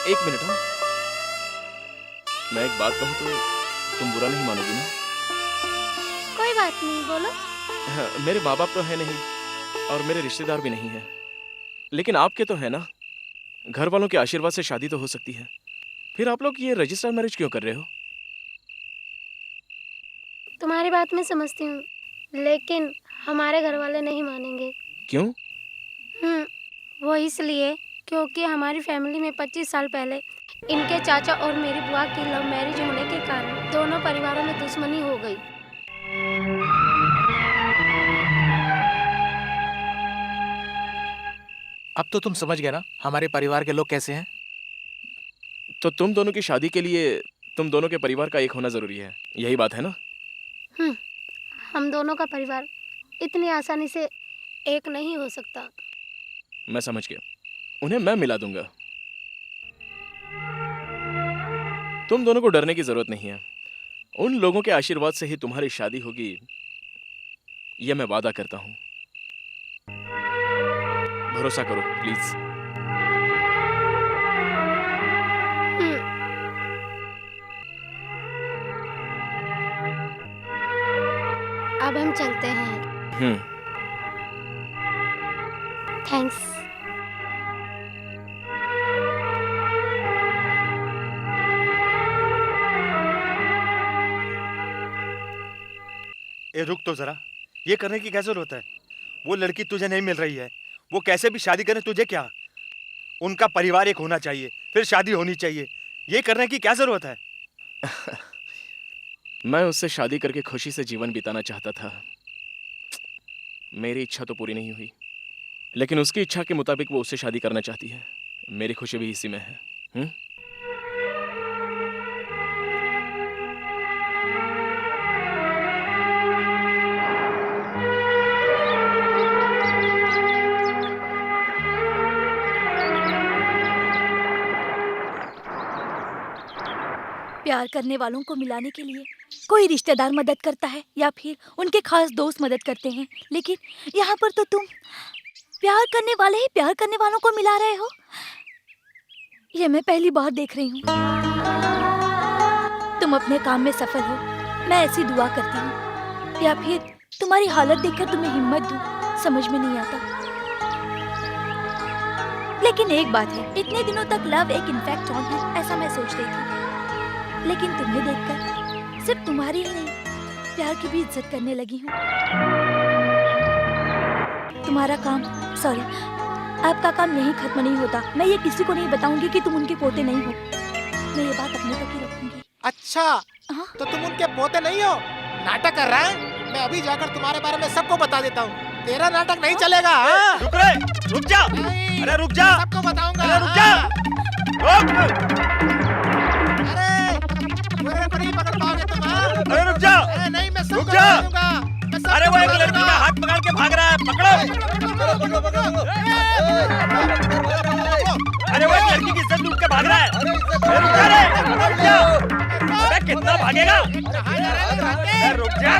एक मिनट। हाँ, मैं एक बात कहूँ तो तुम बुरा नहीं मानोगी ना? कोई बात नहीं, बोलो। हाँ, मेरे माँ बाप तो है नहीं और मेरे रिश्तेदार भी नहीं है, लेकिन आपके तो है ना। घर वालों के आशीर्वाद से शादी तो हो सकती है। फिर आप लोग ये रजिस्टर मैरिज क्यों कर रहे हो? तुम्हारी बात मैं समझती हूँ, लेकिन हमारे घर वाले नहीं मानेंगे। क्यों? वो इसलिए क्योंकि हमारी फैमिली में 25 साल पहले इनके चाचा और मेरी बुआ की लव मैरिज होने के कारण दोनों परिवारों में दुश्मनी हो गई। अब तो तुम समझ गए ना हमारे परिवार के लोग कैसे हैं। तो तुम दोनों की शादी के लिए तुम दोनों के परिवार का एक होना जरूरी है, यही बात है ना? हम दोनों का परिवार इतनी आसानी से एक नहीं हो सकता। मैं समझ गया, उन्हें मैं मिला दूंगा। तुम दोनों को डरने की जरूरत नहीं है। उन लोगों के आशीर्वाद से ही तुम्हारी शादी होगी, यह मैं वादा करता हूं। भरोसा करो प्लीज। अब हम चलते हैं। थैंक्स। ए रुक तो जरा, ये करने की क्या जरूरत है? वो लड़की तुझे नहीं मिल रही है, वो कैसे भी शादी करें तुझे क्या? उनका परिवार एक होना चाहिए, फिर शादी होनी चाहिए। ये करने की क्या जरूरत है? मैं उससे शादी करके खुशी से जीवन बिताना चाहता था। मेरी इच्छा तो पूरी नहीं हुई, लेकिन उसकी इच्छा के मुताबिक वो उससे शादी करना चाहती है। मेरी खुशी भी इसी में है। प्यार करने वालों को मिलाने के लिए कोई रिश्तेदार मदद करता है या फिर उनके खास दोस्त मदद करते हैं, लेकिन यहाँ पर तो तुम प्यार करने वाले ही प्यार करने वालों को मिला रहे हो। ये मैं पहली बार देख रही हूँ। तुम अपने काम में सफल हो, मैं ऐसी दुआ करती हूँ, या फिर तुम्हारी हालत देखकर तुम्हें हिम्मत दूँ, समझ में नहीं आता। लेकिन एक बात है, इतने दिनों तक लव एक इन्फेक्ट ऑन है ऐसा मैं सोच रही थी, लेकिन तुम्हें देखकर सिर्फ तुम्हारी ही नहीं प्यार की भी इज्जत करने लगी हूँ। तुम्हारा काम, सॉरी, आपका काम यहीं खत्म नहीं होता। मैं ये किसी को नहीं बताऊंगी कि तुम उनके पोते नहीं हो। मैं ये बात अपने तक ही रखूंगी। अच्छा, तो तुम उनके पोते नहीं हो? नाटक कर रहा है? मैं अभी जाकर तुम्हारे बारे में सबको बता देता हूँ। तेरा नाटक नहीं चलेगा। रुक रे, रुक जा। अरे रुक जा, सबको बताऊंगा। अरे रुक जा, रुक। अरे रुक जा, नहीं, मैं रुक जा। अरे वो एक लड़की का हाथ पकड़ के भाग रहा है, पकड़ो। अरे वो एक लड़की की इज्जत लूट के भाग रहा है। अरे रुक जा रे, रुक जा। अरे कितना भागेगा? अरे रुक जा,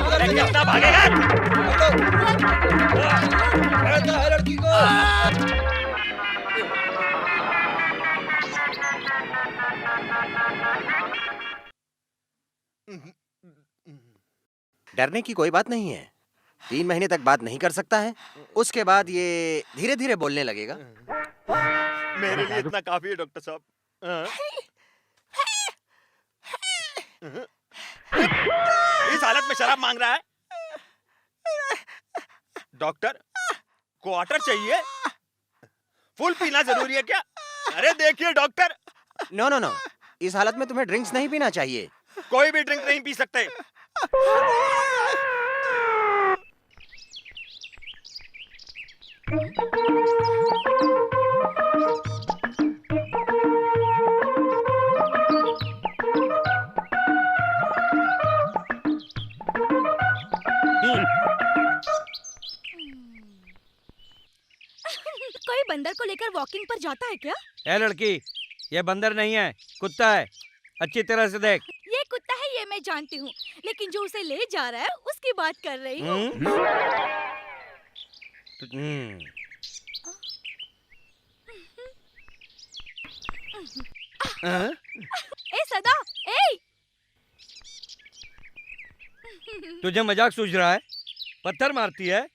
अरे कितना भागेगा? लड़की को डरने की कोई बात नहीं है। 3 महीने तक बात नहीं कर सकता है, उसके बाद ये धीरे धीरे बोलने लगेगा। मेरे लिए इतना काफी है डॉक्टर साहब। इस हालत में शराब मांग रहा है? डॉक्टर, क्वार्टर चाहिए? फुल पीना जरूरी है क्या? अरे देखिए डॉक्टर, नो नो नो, इस हालत में तुम्हें ड्रिंक्स नहीं पीना चाहिए। कोई भी ड्रिंक नहीं पी सकते। कोई बंदर को लेकर वॉकिंग पर जाता है क्या? ए लड़की, ये बंदर नहीं है, कुत्ता है। अच्छी तरह से देख। ये कुत्ता है ये मैं जानती हूँ, लेकिन जो उसे ले जा रहा है उसकी बात कर रही हूँ। ए सदा, ए! तुझे मजाक सूझ रहा है? पत्थर मारती है,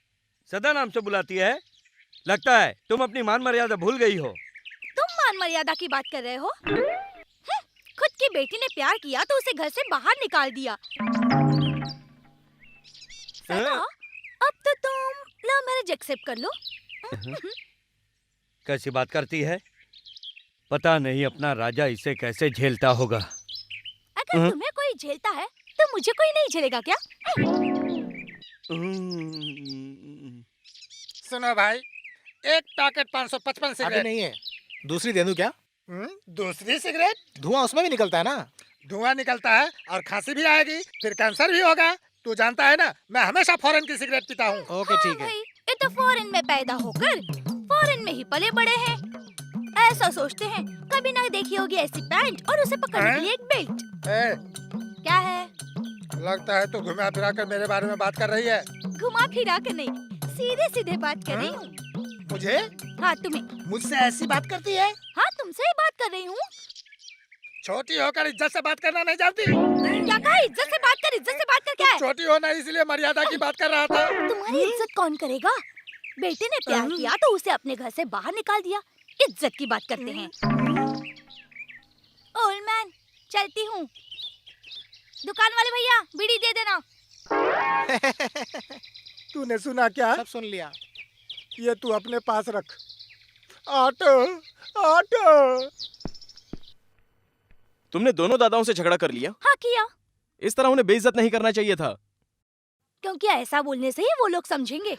सदा नाम से बुलाती है। लगता है तुम अपनी मान मर्यादा भूल गई हो। तुम मान मर्यादा की बात कर रहे हो? खुद की बेटी ने प्यार किया तो उसे घर से बाहर निकाल दिया। सदा, अब तो तुम लव मैरिज एक्सेप्ट कर लो। कैसी बात करती है? पता नहीं अपना राजा इसे कैसे झेलता होगा। अगर तुम्हें कोई झेलता है तो मुझे कोई नहीं झेलेगा क्या? सुनो भाई, एक पैकेट 555 अभी सिगरेट नहीं है, दूसरी दे दूं क्या? दूसरी सिगरेट? धुआं उसमें भी निकलता है ना। धुआं निकलता है और खांसी भी आएगी, फिर कैंसर भी होगा। तू जानता है ना, मैं हमेशा फॉरेन की सिगरेट पीता हूँ। ओके ठीक है। ये तो फॉरेन में पैदा होकर फॉरेन में ही पले बड़े हैं। ऐसा सोचते हैं कभी ना देखी होगी ऐसी पैंट और उसे पकड़ने के लिए एक बेल्ट। क्या है? लगता है तू घुमा फिरा कर मेरे बारे में बात कर रही है। घुमा फिरा कर नहीं, सीधे सीधे बात कर रही हूँ। मुझे? हाँ तुम्हें। मुझसे ऐसी बात करती है? हाँ तुमसे ही बात कर रही हूँ। छोटी होकर इज्जत से बात करना नहीं जानती? क्या कहा? इज्जत से बात कर, इज्जत से बात कर क्या है? छोटी होना इसलिए मर्यादा की बात कर रहा था। तुम्हारी इज्जत कौन करेगा? बेटे ने प्यार किया तो उसे अपने घर से बाहर निकाल दिया, इज्जत की बात करते हैं। ओल्ड मैन, चलती हूँ। दुकान वाले भैया, बीड़ी दे देना। तूने सुना क्या? सब सुन लिया। ये तू अपने पास रख। Auto, auto. तुमने दोनों दादाओं से झगड़ा कर लिया? हाँ किया। इस तरह उन्हें बेइज्जत नहीं करना चाहिए था। क्योंकि ऐसा बोलने से ही वो लोग समझेंगे।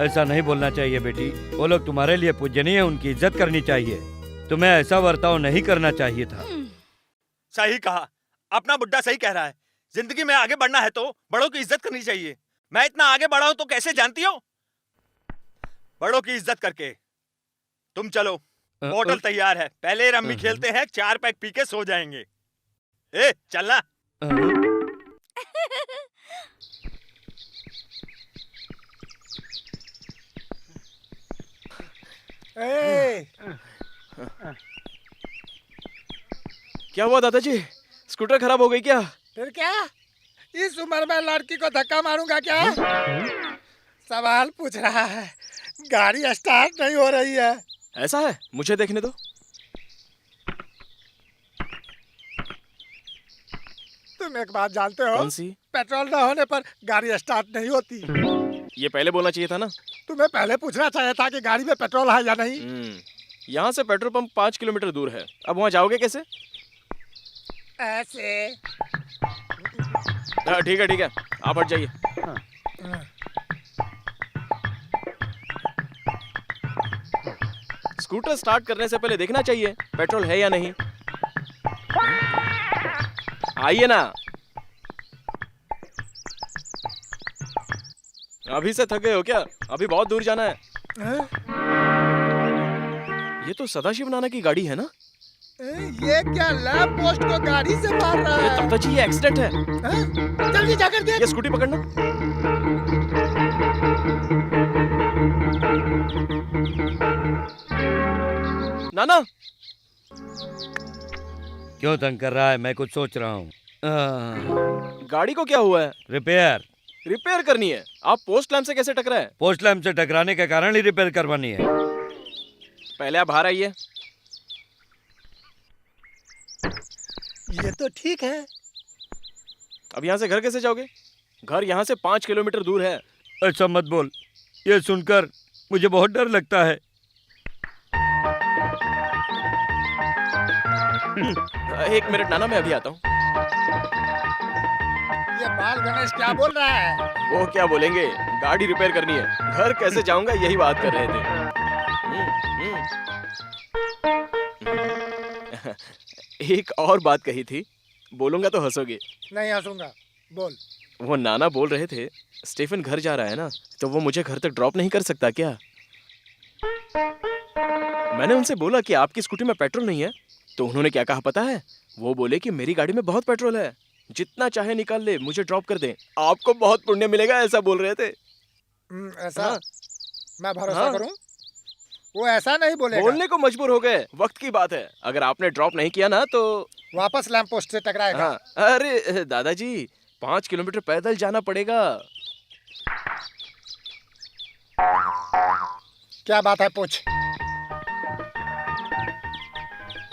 ऐसा नहीं बोलना चाहिए बेटी। वो लोग तुम्हारे लिए पूजनीय है, उनकी इज्जत करनी चाहिए। तुम्हें ऐसा बर्ताव नहीं करना चाहिए था। सही कहा, अपना बुड्ढा सही कह रहा है। जिंदगी में आगे बढ़ना है तो बड़ों की इज्जत करनी चाहिए। मैं इतना आगे बढ़ा हूं तो कैसे जानती हो? बड़ों की इज्जत करके। तुम चलो, बोतल तैयार है। पहले रम्मी खेलते हैं, 4 पैक पी के सो जाएंगे। ए चलना। क्या हुआ दादाजी? स्कूटर खराब हो गई क्या? फिर क्या? इस उम्र में लड़की को धक्का मारूंगा क्या? सवाल पूछ रहा है, गाड़ी स्टार्ट नहीं हो रही है। ऐसा है, मुझे देखने दो। तुम एक बात जानते हो? कौन सी? पेट्रोल न होने पर गाड़ी स्टार्ट नहीं होती। ये पहले बोलना चाहिए था ना। तुम्हें पहले पूछना चाहिए था कि गाड़ी में पेट्रोल है या नहीं। यहाँ से पेट्रोल पंप 5 किलोमीटर दूर है। अब वहाँ जाओगे कैसे? ऐसे। ठीक है ठीक है, आप हट जाइए। स्कूटर स्टार्ट करने से पहले देखना चाहिए पेट्रोल है या नहीं। आइए ना। अभी से थक गए हो क्या? अभी बहुत दूर जाना है। ये तो सदाशिव नाना की गाड़ी है ना? ये क्या लैंप पोस्ट को गाड़ी से मार रहा है? तब तक ये एक्सीडेंट है। जल्दी जाकर देख। ये स्कूटी पकड़ना। नाना, क्यों तंग कर रहा है? मैं कुछ सोच रहा हूँ। गाड़ी को क्या हुआ है? रिपेयर। रिपेयर करनी है? आप पोस्ट लैंप से कैसे टकराए? पोस्ट लैंप से टकराने के कारण ही रिपेयर करवानी है। पहले आप बाहर आइए। ये तो ठीक है। अब यहाँ से घर कैसे जाओगे? घर यहाँ से 5 किलोमीटर दूर है। ऐसा मत बोल, ये सुनकर मुझे बहुत डर लगता है। एक मिनट नाना, मैं अभी आता हूँ। ये बाल गणेश क्या बोल रहा है? वो क्या बोलेंगे, गाड़ी रिपेयर करनी है, घर कैसे जाऊंगा यही बात कर रहे थे। एक और बात कही थी, बोलूंगा तो हंसोगे। नहीं हंसूंगा, बोल। वो नाना बोल रहे थे स्टीफन घर जा रहा है ना, तो वो मुझे घर तक ड्रॉप नहीं कर सकता क्या? मैंने उनसे बोला कि आपकी स्कूटी में पेट्रोल नहीं है, तो उन्होंने क्या कहा पता है? वो बोले कि मेरी गाड़ी में बहुत पेट्रोल है, जितना चाहे निकाल ले, मुझे ड्रॉप कर दे, आपको बहुत पुण्य मिलेगा, ऐसा बोल रहे थे। ऐसा? हाँ। मैं भरोसा हाँ। करूं? वो ऐसा नहीं बोलेगा। बोलने को मजबूर हो गए, वक्त की बात है, अगर आपने ड्रॉप नहीं किया ना तो वापस लैंप पोस्ट से टकराएगा। हाँ। अरे दादाजी, 5 किलोमीटर पैदल जाना पड़ेगा। क्या बात है, पूछ।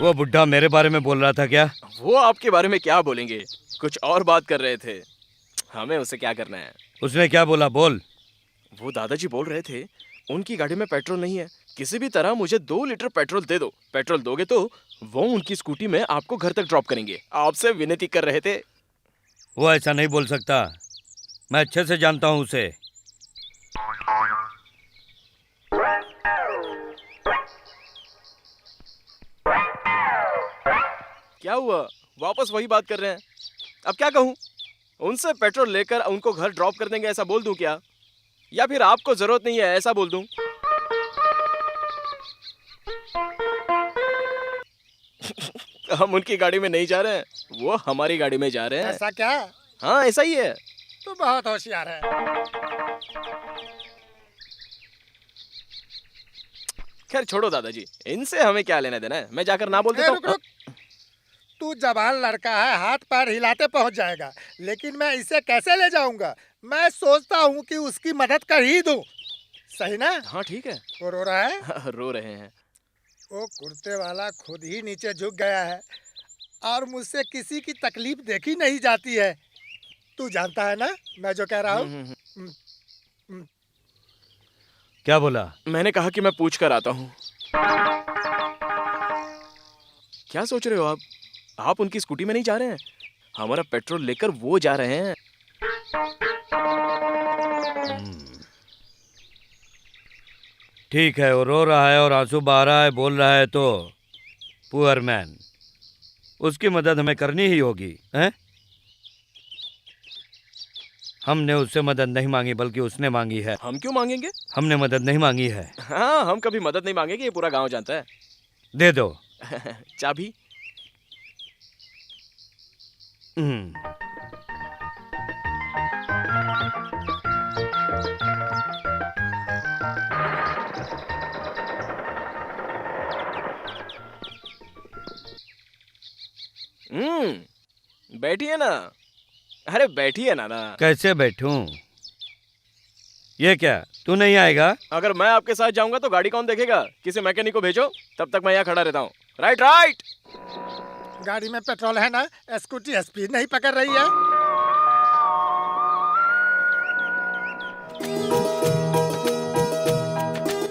वो बुढ़ा मेरे बारे में बोल रहा था क्या? वो आपके बारे में क्या बोलेंगे, कुछ और बात कर रहे थे, हमें उसे क्या करना है। उसने क्या बोला, बोल। वो दादाजी बोल रहे थे उनकी गाड़ी में पेट्रोल नहीं है, किसी भी तरह मुझे 2 लीटर पेट्रोल दे दो, पेट्रोल दोगे तो वो उनकी स्कूटी में आपको घर तक ड्रॉप करेंगे। आपसे विनती कर रहे थे। वो ऐसा नहीं बोल सकता, मैं अच्छे से जानता हूँ उसे। क्या हुआ, वापस वही बात कर रहे हैं? अब क्या कहूँ, उनसे पेट्रोल लेकर उनको घर ड्रॉप कर देंगे ऐसा बोल दूं क्या, या फिर आपको जरूरत नहीं है ऐसा बोल दूं? हम उनकी गाड़ी में नहीं जा रहे हैं, वो हमारी गाड़ी में जा रहे हैं। ऐसा क्या? हाँ ऐसा ही है। तू बहुत होशियार है। खैर छोड़ो दादाजी, इनसे हमें क्या लेना देना है, मैं जाकर ना बोल देता रुक हूँ। रुक। तू जवान लड़का है, हाथ पैर हिलाते पहुंच जाएगा, लेकिन मैं इसे कैसे ले जाऊंगा? मैं सोचता हूँ कि उसकी मदद कर ही दूं, सही ना? हाँ ठीक है। वो रो रहा है? रो रहे हैं। वो कुर्ते वाला खुद ही नीचे झुक गया है और मुझसे किसी की तकलीफ देखी नहीं जाती है। तू जानता है ना मैं जो कह रहा हूँ? क्या बोला? मैंने कहा कि मैं पूछ कर आता हूँ। क्या सोच रहे हो आप उनकी स्कूटी में नहीं जा रहे हैं, हमारा पेट्रोल लेकर वो जा रहे हैं। ठीक है, वो रो रहा है और आंसू बहा रहा है, बोल रहा है, तो पुअर मैन, उसकी मदद हमें करनी ही होगी, हैं? हमने उससे मदद नहीं मांगी बल्कि उसने मांगी है। हम क्यों मांगेंगे? हमने मदद नहीं मांगी है। हाँ हम कभी मदद नहीं मांगेंगे, ये पूरा गांव जानता है। दे दो चाबी। बैठिए ना। अरे बैठिए ना। कैसे बैठूं? ये क्या, तू नहीं आएगा? अगर मैं आपके साथ जाऊंगा तो गाड़ी कौन देखेगा? किसी मैकेनिक को भेजो, तब तक मैं यहाँ खड़ा रहता हूँ। Right right. गाड़ी में पेट्रोल है ना, स्कूटी स्पीड नहीं पकड़ रही है।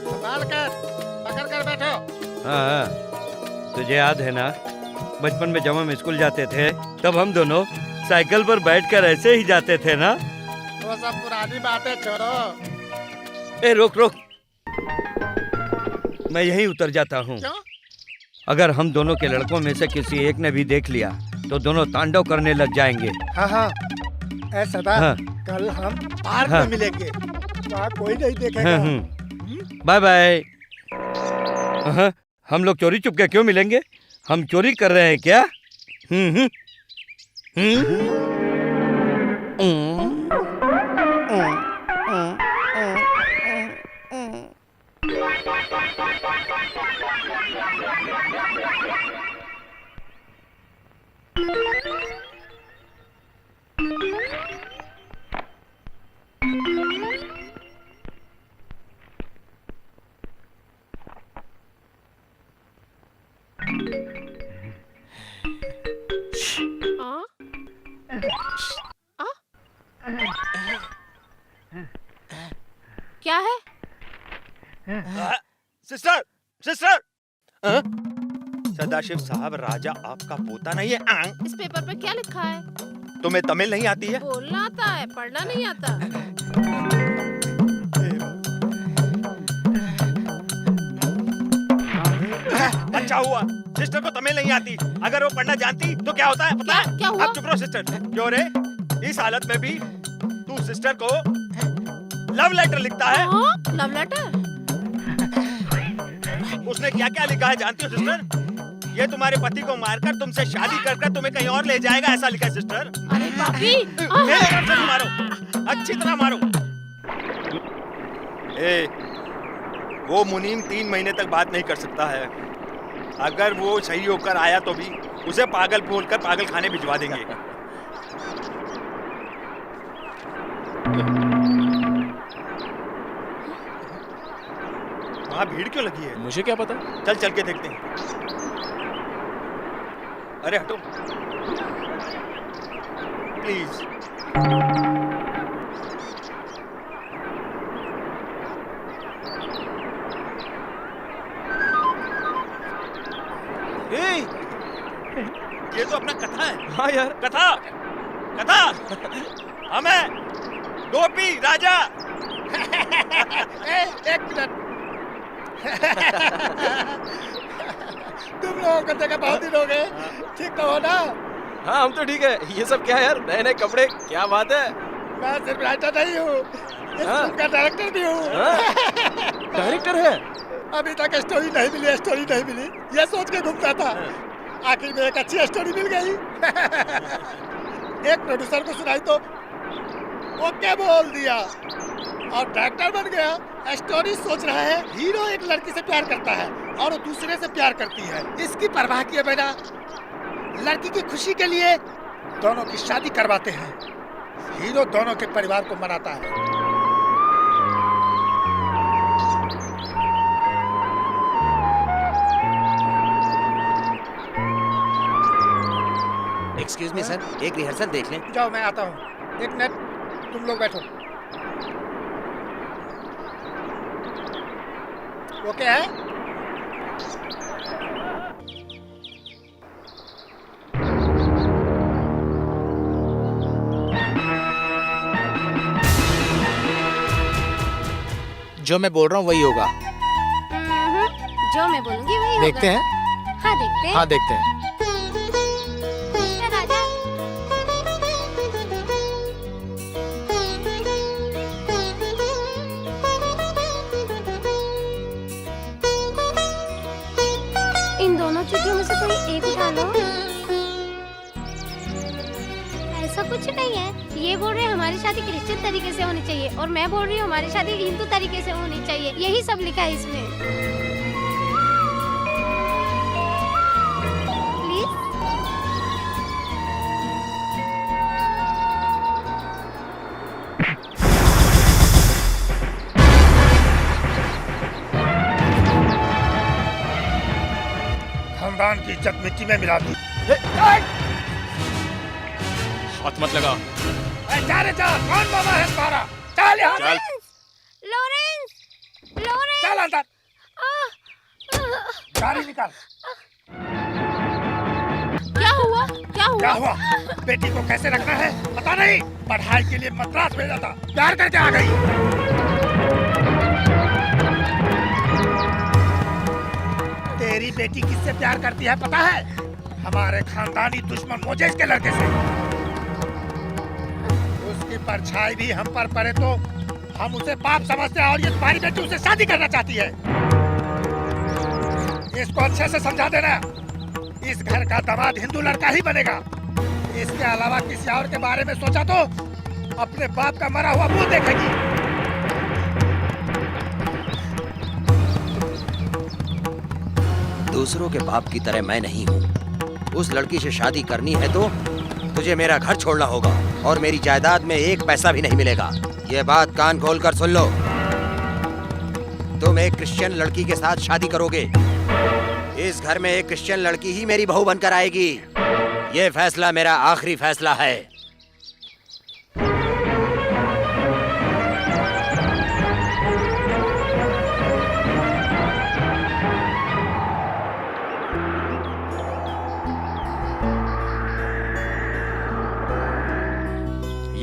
संभाल कर, पकड़ कर बैठो। हाँ, तुझे याद है ना, बचपन में जब हम स्कूल जाते थे तब हम दोनों साइकिल पर बैठकर ऐसे ही जाते थे ना? वो सब पुरानी बातें छोड़ो। ए रुक रुक, मैं यहीं उतर जाता हूँ। अगर हम दोनों के लड़कों में से किसी एक ने भी देख लिया तो दोनों तांडव करने लग जाएंगे। हाँ हाँ, ऐसा हाँ। कल हम पार्क हाँ। में मिलेंगे, वहाँ कोई नहीं देखेगा। Bye bye. हाँ, हम लोग चोरी चुपके क्यों मिलेंगे? हम चोरी कर रहे हैं क्या? क्या है? सिस्टर सिस्टर सदाशिव साहब, राजा आपका पोता नहीं है। इस पेपर पे क्या लिखा है? तुम्हें तमिल नहीं आती है? बोलना आता है, पढ़ना नहीं आता। अच्छा हुआ सिस्टर को तमिल नहीं आती, अगर वो पढ़ना जानती तो क्या होता है पता है? क्या हुआ? अब चुप रहो सिस्टर। क्यों रे, इस हालत में भी तू सिस्टर को लव लेटर लिखता है? Love letter? उसने क्या क्या लिखा है जानती हो सिस्टर? ये तुम्हारे पति को मारकर तुमसे शादी कर तुम्हें कहीं और ले जाएगा, ऐसा लिखा है सिस्टर। अरे पापी, मेरे तरफ से मारो, अच्छी तरह मारो। ए, वो मुनीम 3 महीने तक बात नहीं कर सकता है। अगर वो सही होकर आया तो भी उसे पागल बोलकर पागल खाने भिजवा देंगे। वहाँ भीड़ क्यों लगी है? मुझे क्या पता। चल चल के देखते हैं। अरे हटो प्लीज। ये तो अपना कथा है। हाँ यार, कथा कथा। हमें गोपी राजा। एक मिनट। तुम लोगों को देखा बहुत दिन हो गए, ठीक तो हो ना? हाँ हम तो ठीक है। ये सब क्या है यार, नए नए कपड़े, क्या बात है? मैं सिर्फ राइटर नहीं हूँ, इस फिल्म का डायरेक्टर भी हूँ। डायरेक्टर है? अभी तक स्टोरी नहीं मिली, ये सोच के घूमता था। आखिर में एक अच्छी स्टोरी मिल गई। एक प्रोड्यूसर को सुनाई तो ओके बोल दिया और डायरेक्टर बन गया। स्टोरी सोच रहा है, हीरो एक लड़की से प्यार करता है और वो दूसरे से प्यार करती है। इसकी परवाह किए बिना लड़की की खुशी के लिए दोनों की शादी करवाते हैं। हीरो दोनों के परिवार को मनाता है। एक्सक्यूज मी सर, एक रिहर्सल देख लें। जाओ मैं आता हूँ। एक मिनट, तुम लोग बैठो। ओके है? जो मैं बोल रहा हूँ वही होगा। जो मैं बोलूंगी वही होगा। देखते हैं? हाँ देखते हैं। हाँ देखते हैं। राजा, इन दोनों चिट्ठियों में से कोई एक उठा लो। ऐसा कुछ नहीं है। ये बोल रहे हैं हमारी शादी क्रिश्चियन तरीके से होनी चाहिए और मैं बोल रही हूँ हमारी शादी हिंदू तरीके से होनी चाहिए। यही सब लिखा है इसमें। खानदान की इज्जत मिट्टी में मिला दी। हाथ मत लगा। जा रे जा, कौन मामा है तुम्हारा? चल यहाँ से। Lawrence, Lawrence. चल अंदर। गाड़ी निकाल। क्या हुआ? क्या हुआ? क्या हुआ? बेटी को कैसे रखना है पता नहीं। पढ़ाई के लिए मद्रास भेजा था, प्यार करके आ गई। तेरी बेटी किससे प्यार करती है पता है? हमारे खानदानी दुश्मन मोजेस के लड़के से। उसकी परछाई भी हम पर पड़े तो हम उसे पाप समझते हैं और ये तुम्हारी बेटी उसे शादी करना चाहती है। इसको अच्छे से समझा देना। इस घर का दामाद हिंदू लड़का ही बनेगा। इसके अलावा किसी और के बारे में सोचा तो अपने बाप का मरा हुआ मुंह देखेगी। दूसरों के बाप की तरह मैं नहीं हूँ। उस लड़की से शादी करनी है तो तुझे मेरा घर छोड़ना होगा और मेरी जायदाद में एक पैसा भी नहीं मिलेगा। ये बात कान खोलकर सुन लो। तुम एक क्रिश्चियन लड़की के साथ शादी करोगे। इस घर में एक क्रिश्चियन लड़की ही मेरी बहू बनकर आएगी। ये फैसला मेरा आखिरी फैसला है।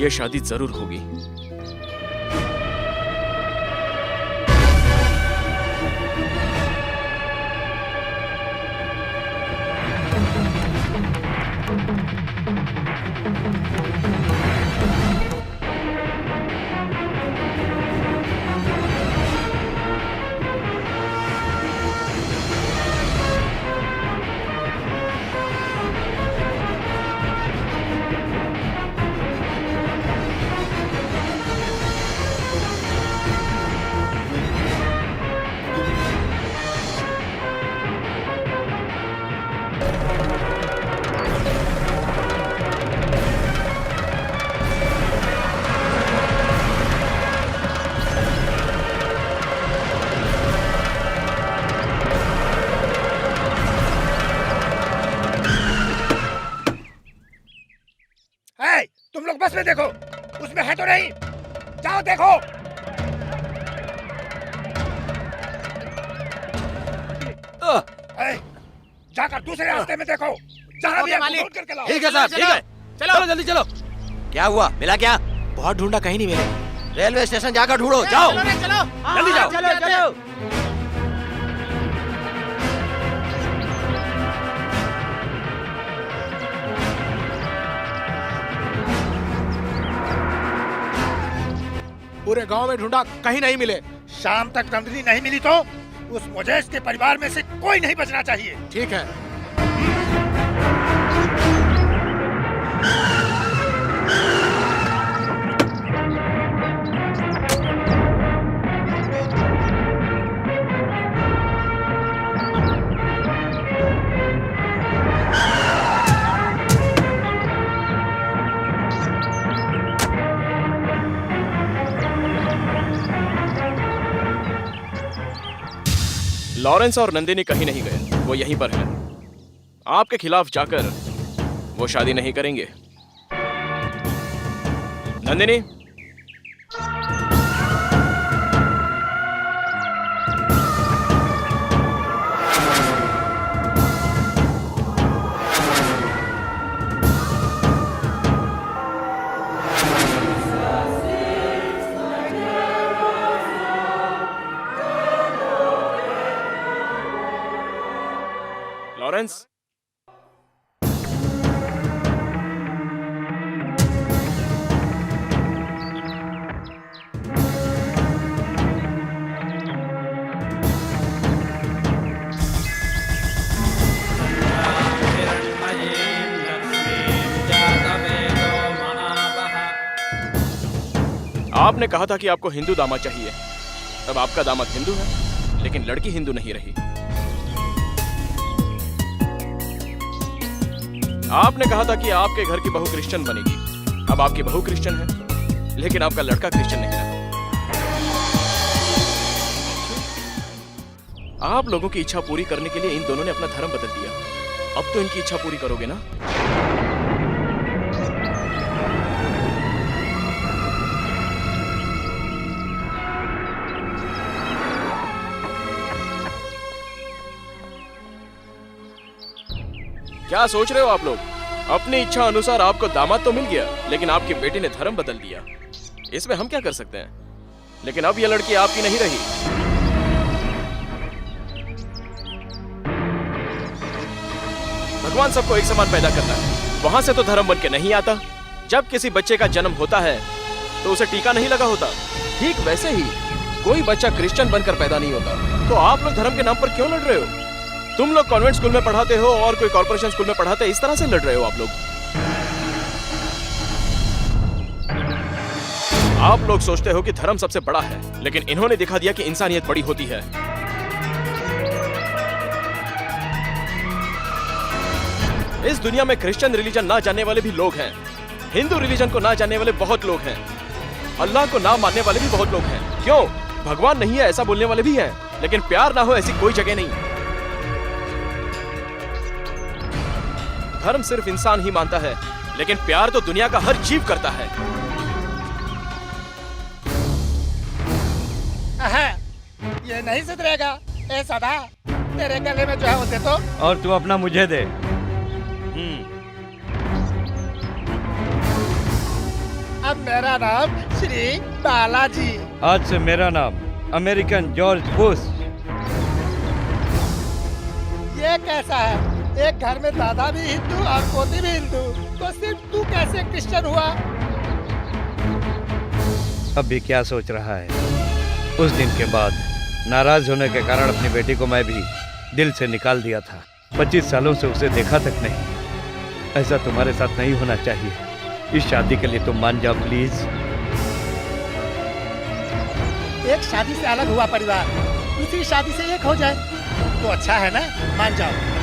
ये शादी जरूर होगी। तुम लोग बस में देखो, उसमें है तो नहीं? जाओ देखो। जाकर दूसरे रास्ते में देखो, जहाँ भी आपको ढूंढ करके लाओ। ठीक है साहब, ठीक है। चलो जल्दी चलो। क्या हुआ, मिला क्या? बहुत ढूंढा, कहीं नहीं मिला। रेलवे स्टेशन जाकर ढूंढो, जाओ। चलो जल्दी जाओ। चलो। पूरे गांव में ढूंढा, कहीं नहीं मिले। शाम तक नंदिनी नहीं मिली तो उस मुजेश के परिवार में से कोई नहीं बचना चाहिए। ठीक है। लॉरेंस और नंदिनी कहीं नहीं गए, वो यहीं पर हैं। आपके खिलाफ जाकर वो शादी नहीं करेंगे। नंदिनी, लॉरेंस, आपने कहा था कि आपको हिंदू दामाद चाहिए। अब आपका दामाद हिंदू है, लेकिन लड़की हिंदू नहीं रही। आपने कहा था कि आपके घर की बहू क्रिश्चियन बनेगी। अब आपकी बहू क्रिश्चियन है, लेकिन आपका लड़का क्रिश्चियन नहीं रहा। आप लोगों की इच्छा पूरी करने के लिए इन दोनों ने अपना धर्म बदल दिया। अब तो इनकी इच्छा पूरी करोगे ना? क्या सोच रहे हो आप लोग? अपनी इच्छा अनुसार आपको दामाद तो मिल गया, लेकिन आपकी बेटी ने धर्म बदल दिया। इसमें हम क्या कर सकते हैं? लेकिन अब यह लड़की आपकी नहीं रही। भगवान सबको एक समान पैदा करता है, वहां से तो धर्म बन के नहीं आता। जब किसी बच्चे का जन्म होता है तो उसे टीका नहीं लगा होता। ठीक वैसे ही कोई बच्चा क्रिश्चियन बनकर पैदा नहीं होता। तो आप लोग धर्म के नाम पर क्यों लड़ रहे हो? तुम लोग कॉन्वेंट स्कूल में पढ़ाते हो और कोई कॉर्पोरेशन स्कूल में पढ़ाते, इस तरह से लड़ रहे हो आप लोग। आप लोग सोचते हो कि धर्म सबसे बड़ा है, लेकिन इन्होंने दिखा दिया कि इंसानियत बड़ी होती है। इस दुनिया में क्रिश्चियन रिलीजन ना जानने वाले भी लोग हैं, हिंदू रिलीजन को ना जानने वाले बहुत लोग हैं, अल्लाह को ना मानने वाले भी बहुत लोग हैं। क्यों? भगवान नहीं है ऐसा बोलने वाले भी हैं, लेकिन प्यार ना हो ऐसी कोई जगह नहीं। धर्म सिर्फ इंसान ही मानता है, लेकिन प्यार तो दुनिया का हर जीव करता है। ये नहीं सुधरेगा। ए सदा, तेरे गले में जो है वो दे तो। और तू अपना मुझे दे। अब मेरा नाम श्री बालाजी। आज से मेरा नाम अमेरिकन जॉर्ज बुश। ये कैसा है? एक घर में दादा भी हिंदू और पोती भी हिंदू, तो सिर्फ तू कैसे क्रिश्चियन हुआ? अभी क्या सोच रहा है? उस दिन के बाद नाराज होने के कारण अपनी बेटी को मैं भी दिल से निकाल दिया था। 25 सालों से उसे देखा तक नहीं। ऐसा तुम्हारे साथ नहीं होना चाहिए। इस शादी के लिए तुम मान जाओ प्लीज। एक शादी से अलग हुआ परिवार दूसरी शादी से एक हो जाए तो अच्छा है ना? मान जाओ।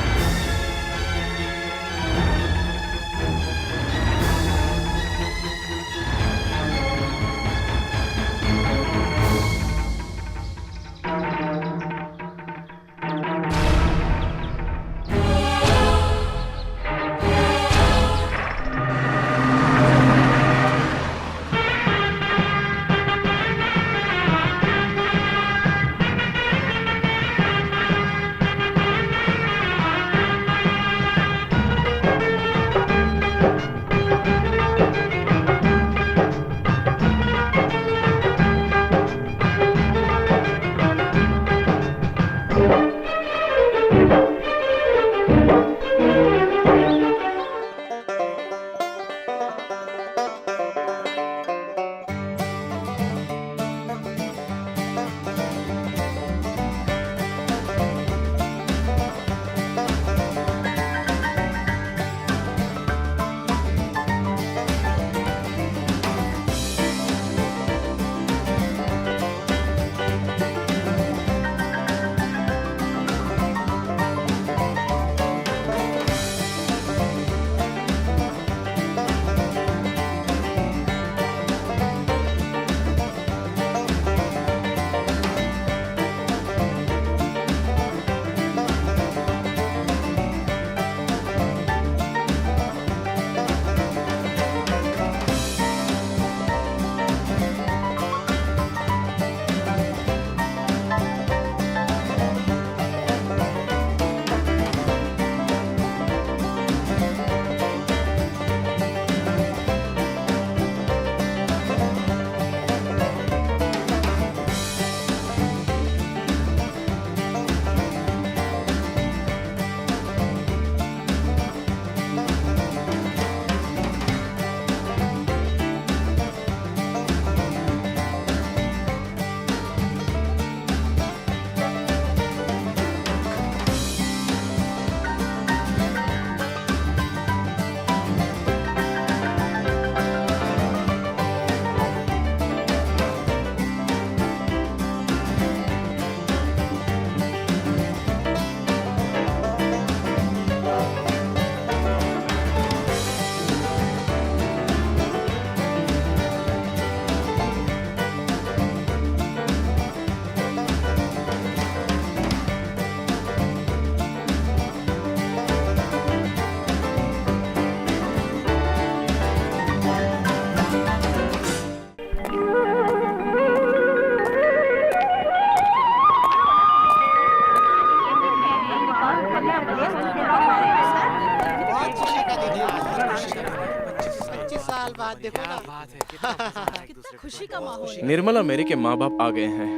खुशी का माहौल है। निर्मला मेरे के माँ बाप आ गए हैं।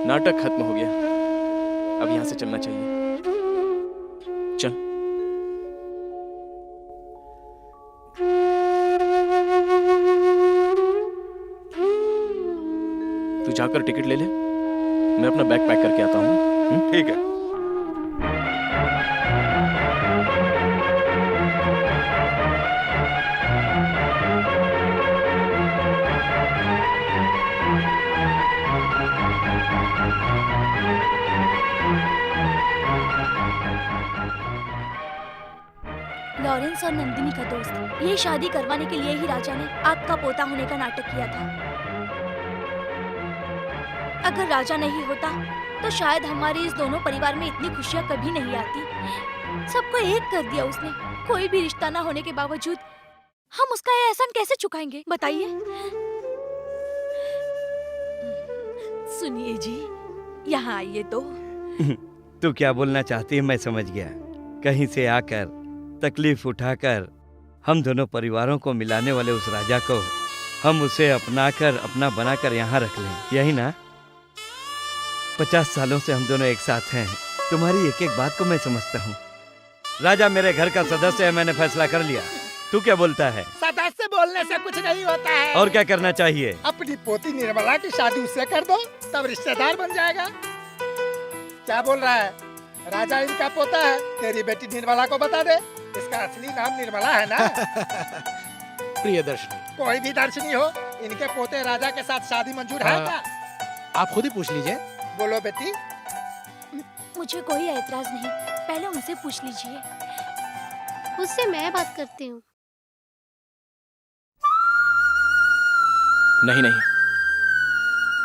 नाटक खत्म हो गया। अब यहाँ से चलना चाहिए। चल। तू जाकर टिकट ले ले, मैं अपना बैग पैक करके आता हूँ। ठीक है। लॉरेंस और नंदिनी का दोस्त, ये शादी करवाने के लिए ही राजा ने आपका पोता होने का नाटक किया था। अगर राजा नहीं होता तो शायद हमारे इस दोनों परिवार में इतनी खुशियां कभी नहीं आती। सबको एक कर दिया उसने। कोई भी रिश्ता ना होने के बावजूद हम उसका ये एहसान कैसे चुकाएंगे, बताइए। सुनिए जी, यहाँ आइए तो। तू क्या बोलना चाहती है मैं समझ गया। कहीं से आकर तकलीफ उठाकर हम दोनों परिवारों को मिलाने वाले उस राजा को हम उसे अपनाकर अपना बनाकर यहाँ रख लें, यही ना? 50 सालों से हम दोनों एक साथ हैं। तुम्हारी एक एक बात को मैं समझता हूँ। राजा मेरे घर का सदस्य है, मैंने फैसला कर लिया। तू क्या बोलता है? सदस्य बोलने से कुछ नहीं होता है। और क्या करना चाहिए? अपनी पोती निर्मला की शादी उससे कर दो, तब रिश्तेदार बन जाएगा। क्या बोल रहा है? राजा इनका पोता है, तेरी बेटी निर्मला को बता दे। इसका असली नाम निर्मला है ना? प्रियदर्शनी। कोई भी दर्शनी हो, इनके पोते राजा के साथ शादी मंजूर है क्या? आप खुद ही पूछ लीजिए। बोलो बेटी। मुझे कोई ऐतराज नहीं, पहले उनसे पूछ लीजिए। उससे मैं बात करती हूँ। नहीं नहीं,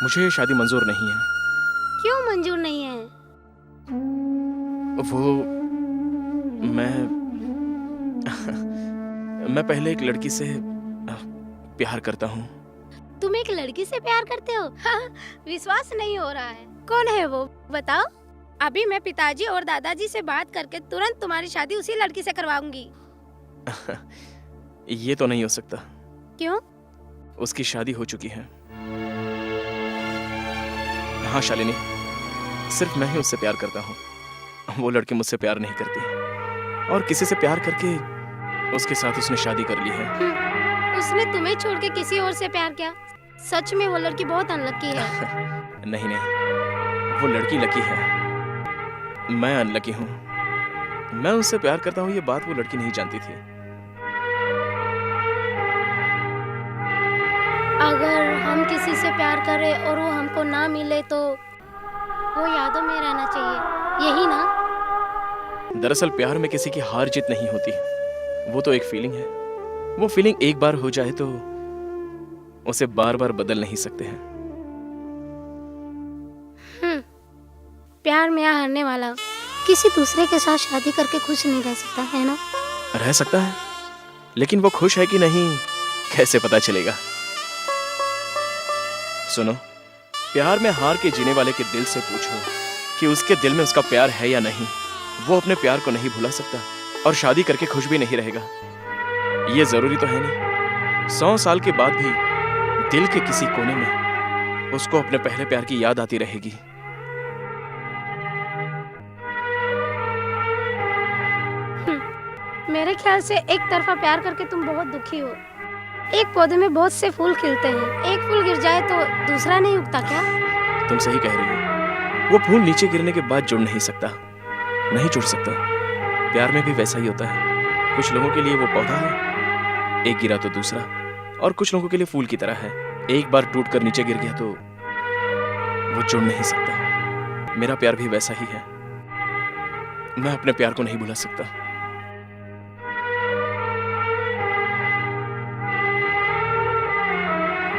मुझे ये शादी मंजूर नहीं है। क्यों मंजूर नहीं है? वो मैं पहले एक लड़की से प्यार करता हूँ। तुम एक लड़की से प्यार करते हो? हाँ, विश्वास नहीं हो रहा है। कौन है वो, बताओ। अभी मैं पिताजी और दादाजी से बात करके तुरंत तुम्हारी शादी उसी लड़की से करवाऊंगी। ये तो नहीं हो सकता। क्यों? उसकी शादी हो चुकी है। हाँ शालिनी, सिर्फ मैं ही उससे प्यार करता हूँ। वो लड़की मुझसे प्यार नहीं करती, और किसी से प्यार करके उसके साथ उसने शादी कर ली है। उसने तुम्हें छोड़ के किसी और से प्यार किया? सच में वो लड़की बहुत अनलकी है। नहीं नहीं, वो लड़की लकी है, मैं अनलकी हूँ। मैं उससे प्यार करता हूँ, ये बात वो लड़की नहीं जानती थी। अगर हम किसी से प्यार करें और वो हमको ना मिले तो वो यादों में रहना चाहिए, यही ना? दरअसल प्यार में किसी की हार जीत नहीं होती, वो तो एक फीलिंग है। वो फीलिंग एक बार हो जाए तो उसे बार बार बदल नहीं सकते हैं। प्यार में हारने वाला किसी दूसरे के साथ शादी करके खुश नहीं रह सकता है ना? रह सकता है, लेकिन वो खुश है कि नहीं कैसे पता चलेगा? सुनो, प्यार में हार के जीने वाले के दिल से पूछो कि उसके दिल में उसका प्यार है या नहीं। वो अपने प्यार को नहीं भुला सकता और शादी करके खुश भी नहीं रहेगा। ये जरूरी तो है नहीं। 100 साल के बाद भी दिल के किसी कोने में उसको अपने पहले प्यार की याद आती रहेगी। मेरे ख्याल से एक तरफा प्यार करके तुम बहुत दुखी हो। एक पौधे में बहुत से फूल खिलते हैं, एक फूल गिर जाए तो दूसरा नहीं उगता क्या? तुम सही कह रही हो। वो फूल नीचे गिरने के बाद जुड़ नहीं सकता, नहीं जुड़ सकता। प्यार में भी वैसा ही होता है। कुछ लोगों के लिए वो पौधा है, एक गिरा तो दूसरा, और कुछ लोगों के लिए फूल की तरह है, एक बार टूट कर नीचे गिर गया तो वो जुड़ नहीं सकता। मेरा प्यार भी वैसा ही है, मैं अपने प्यार को नहीं भुला सकता।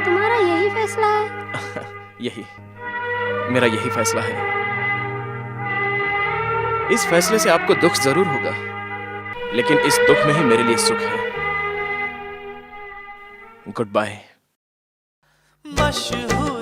तुम्हारा यही फैसला है? यही, मेरा यही फैसला है। इस फैसले से आपको दुख जरूर होगा, लेकिन इस दुख में ही मेरे लिए सुख है। Goodbye. मशहूर